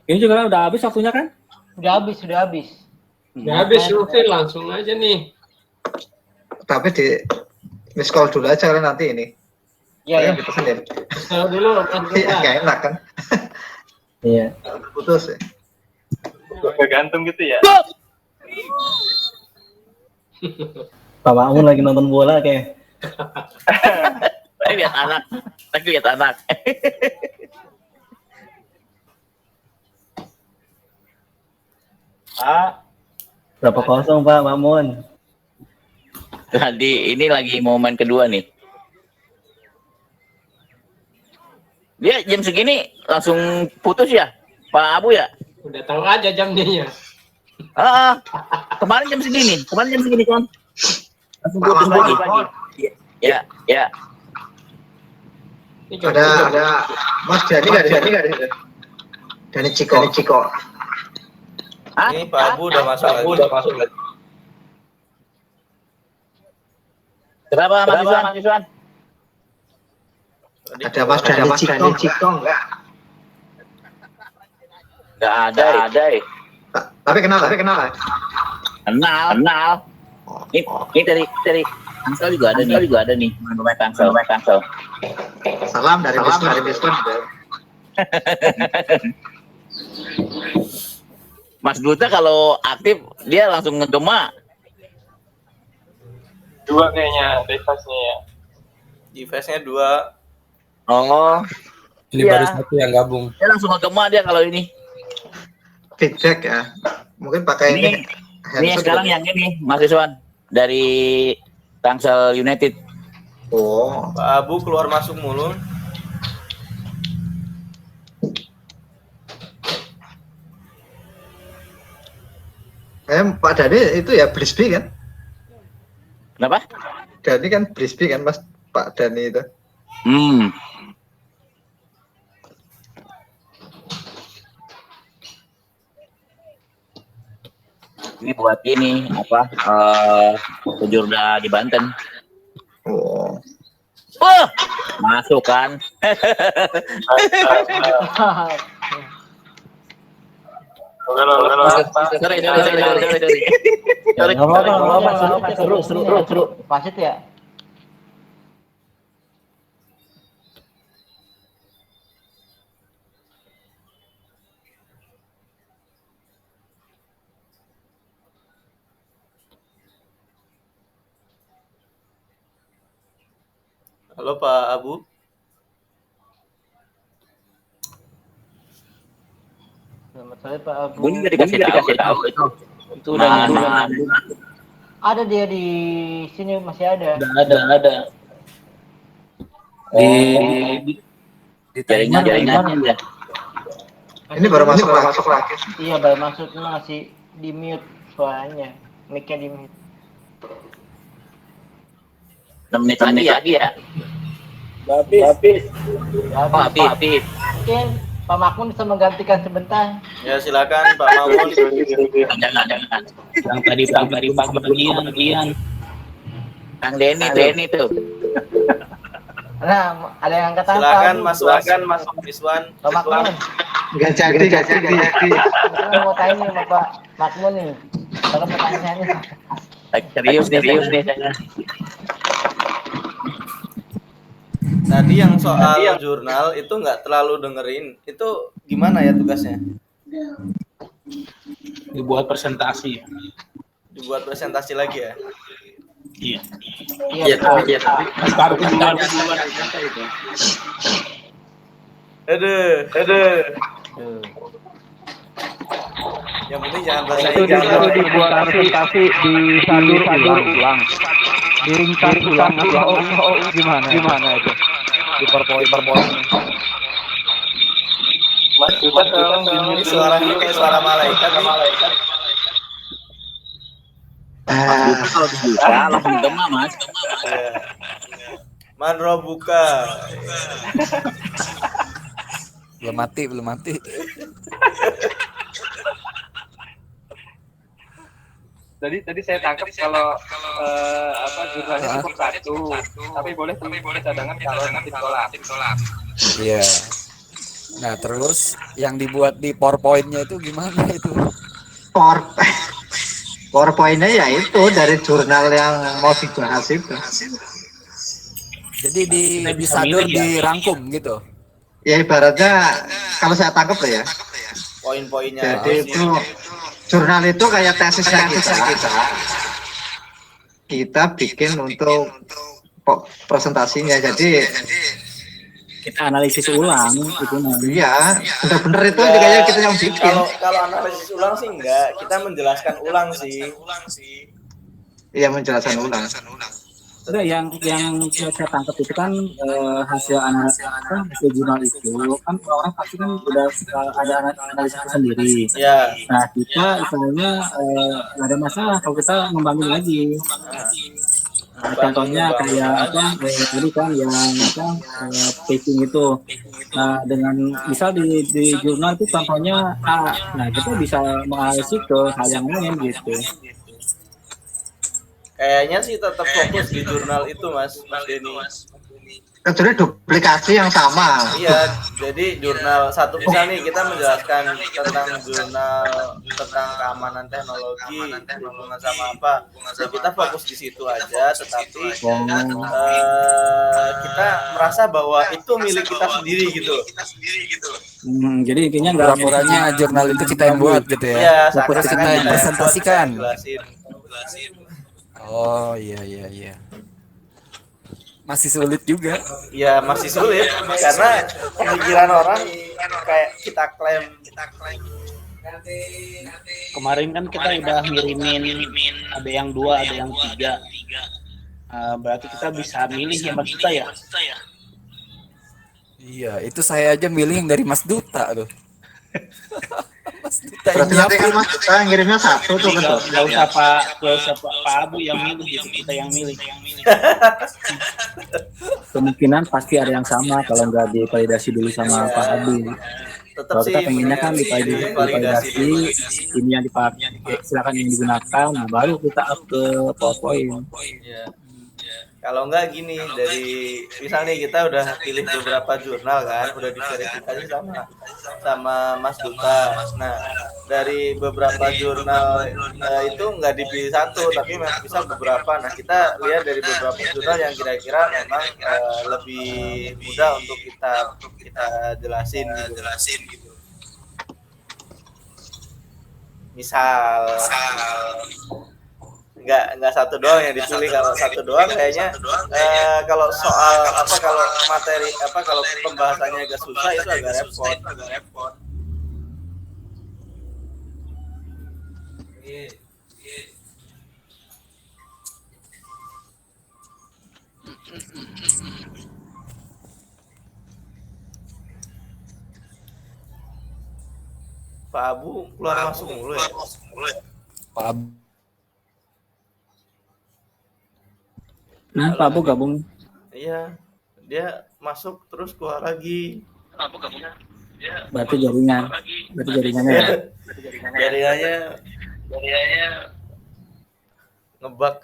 Ini juga udah habis waktunya kan? Sudah habis. Udah habis Rufin, langsung aja nih. Tapi di miss call dulu aja kan nanti ini. Iya. Dipesenin. Kalau dulu Iya, nggak enak kan? Iya. Putus ya. Kegantung gitu ya. Pak Mamun lagi nonton bola kayak. Lihat anak. Berapa kosong Pak Mamun? Tadi ini lagi momen kedua nih. Dia jam segini langsung putus ya, Pak Abu ya? udah tahu aja jamnya ya. Kemarin jam segini kan? Langsung putus lagi. Ya. Ada Mas Dani nggak di sini? Dani Ciko. Ini Pak Abu udah masuk lagi. Kenapa Mas Iswan? Ada Mas Dani Ciko enggak? Enggak ada. Tapi kenal. Kenal. Ini dari Tangsel juga ada nih. Pemain Tangsel. Salam dari Biswan. Mas Duta kalau aktif dia langsung ngegema. 2 kayaknya device-nya ya. Device-nya 2. Oh. Ini baru 1 yang gabung. Dia langsung ngegema dia kalau ini. Feedback ya. Mungkin pakai ini sekarang yang ini Mas Iswan dari Tangsel United. Oh. Pak Abu keluar masuk mulu. Pak Dani itu ya Brisbane kan? Kenapa? Dani kan Brisbane kan Mas Pak Dani itu. Ini buat ini Kejurda di Banten. Oh. Masuk kan? Sorry. Seru. Wasit ya? Halo Pak Abu. Selamat sore Pak Abu. Bunyi nggak dikasih tahu itu. Itu udah ada dia di sini masih ada. Ada. Di jaringan ya. Ini baru masuk lagi. Iya baru masuk, masih di mute suaranya, mic-nya di mute. 6 menit lagi ya. Habis. Habis. Mungkin Pak Makmun bisa menggantikan sebentar. Ya silakan Pak Mamun. Jangan. Yang tadi bagian. Kang Denny tuh. Nah, ada yang angkat tangan. Silakan masuk Iswan. Pak Makmun. Enggak jadi. Kita mau tanya nih sama Pak Makmun nih. Kalau pertanyaannya. Serius nih saya. Tadi yang soal jurnal itu nggak terlalu dengerin. Itu gimana ya tugasnya? Dibuat presentasi ya. Dibuat presentasi lagi ya? Iya. Iya. Aduh. Yang penting jangan bahasa itu dibuat presentasi di sadur ulang. Diringkas ulang. Gimana itu? Di PowerPoint. Mas, ini suaranya kayak suara malaikat. Kalau dibuka langsung gema Mas. Manro buka. Belum mati. Tadi saya tangkap kalau jurnalnya cuma satu, tapi boleh cadangan kalau nanti tolak. Iya. Nah, terus yang dibuat di PowerPoint-nya itu gimana itu? PowerPoint-nya ya itu dari jurnal yang mau dibahas itu. Jadi disadur, dirangkum gitu. Ya ibaratnya kalau saya tangkap ya. Poin-poinnya. Jadi itu jurnal itu kayak tesisnya kita bikin untuk presentasinya. Jadi kita analisis ulang gitu. Iya, benar-benar itu juga ya kita yang bikin. Kalau analisis ulang sih enggak, kita menjelaskan ulang sih. Iya, menjelaskan ulang. Udah yang saya tangkap itu kan hasil analisis hasil jurnal itu kan orang pasti kan udah ada analisis sendiri. Ya. Nah kita misalnya nggak ada masalah kalau kita ngembangin lagi. Nah, contohnya kayak tadi kan yang pacing itu. Nah dengan misal di jurnal itu contohnya A. Nah kita bisa menganalisis ke hal yang lain gitu. Kayaknya sih tetap fokus di jurnal itu, Mas Denny. Kecuali duplikasi yang sama. Iya, jadi jurnal satu misalnya nih kita menjelaskan tentang jurnal tentang keamanan teknologi hubungan sama apa. Jadi kita fokus di situ aja, tetapi kita merasa bahwa itu milik kita sendiri gitu. Jadi intinya nggak pura-puranya jurnal itu kita yang buat gitu ya. Iya, kita yang presentasikan. Jelasin. Oh iya. Masih sulit juga. Ya masih sulit karena pemikiran orang kayak kita klaim. Kemarin kan kita udah ngirimin ada yang 2, ada yang 3. Berarti kita bisa milih yang Mas Duta ya? Iya, itu saya aja milih yang dari Mas Duta tuh. Mas Duta berarti nanti kan Mas Duta ngirimnya 1 tuh betul. Gak usah Pak Abu yang milih gitu, kita yang milih. Kemungkinan pasti ada yang sama kalau nggak divalidasi dulu sama Pak Abu. Kalau kita pengennya kan divalidasi, ini yang dipakai, silakan yang digunakan, nah baru kita up ke PowerPoint. Kalau enggak gini, dari misalnya kita udah pilih beberapa jurnal kan, udah diverifikasi sama Mas Duta. Nah, dari beberapa jurnal itu nggak dipilih satu, tapi bisa beberapa. Nah, kita lihat dari beberapa jurnal yang kira-kira memang lebih mudah untuk kita jelasin gitu. Misal nggak satu doang yang dipilih. Kalau satu doang kayaknya kalau soal kalau materi kalau pembahasannya agak susah itu agak repot. Pak Abu keluar masuk mulu ya. Pak Abu. Nah, Pak Abu gabung. Iya, dia masuk terus keluar lagi. Pak Abu gabung. Berarti jaringannya ya. Jaringannya ngebug.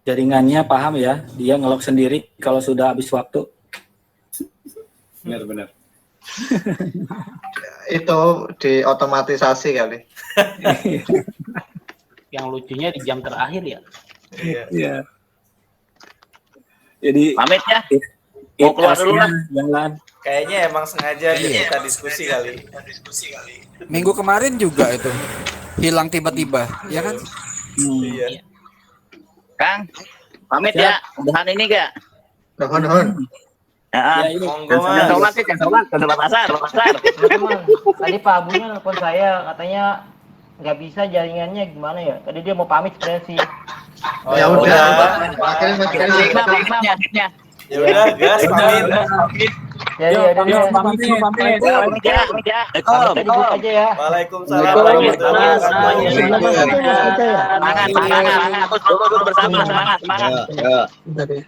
Jaringannya paham ya, dia ngelok sendiri kalau sudah habis waktu. Benar. Itu diotomatisasi kali. Yang lucunya di jam terakhir ya. Iya. Jadi pamit ya. Mau keluar dulu lah. Jangan. Kayaknya emang sengaja kita diskusi kali. Minggu kemarin juga itu hilang tiba-tiba, ya kan? Iya. Kang, pamit ya. Udahan ini gak? Nuhun. Cancel pasar. Tadi Pak Abunya nelfon saya, katanya nggak bisa jaringannya gimana ya? Tadi dia mau pamit sebenarnya sih. Ya udah. Akhirnya Ya udah, gas pamit. pamit. Aja ya. Waalaikumsalam warahmatullahi wabarakatuh. Semangat. Bersama semangat. Bentar ya.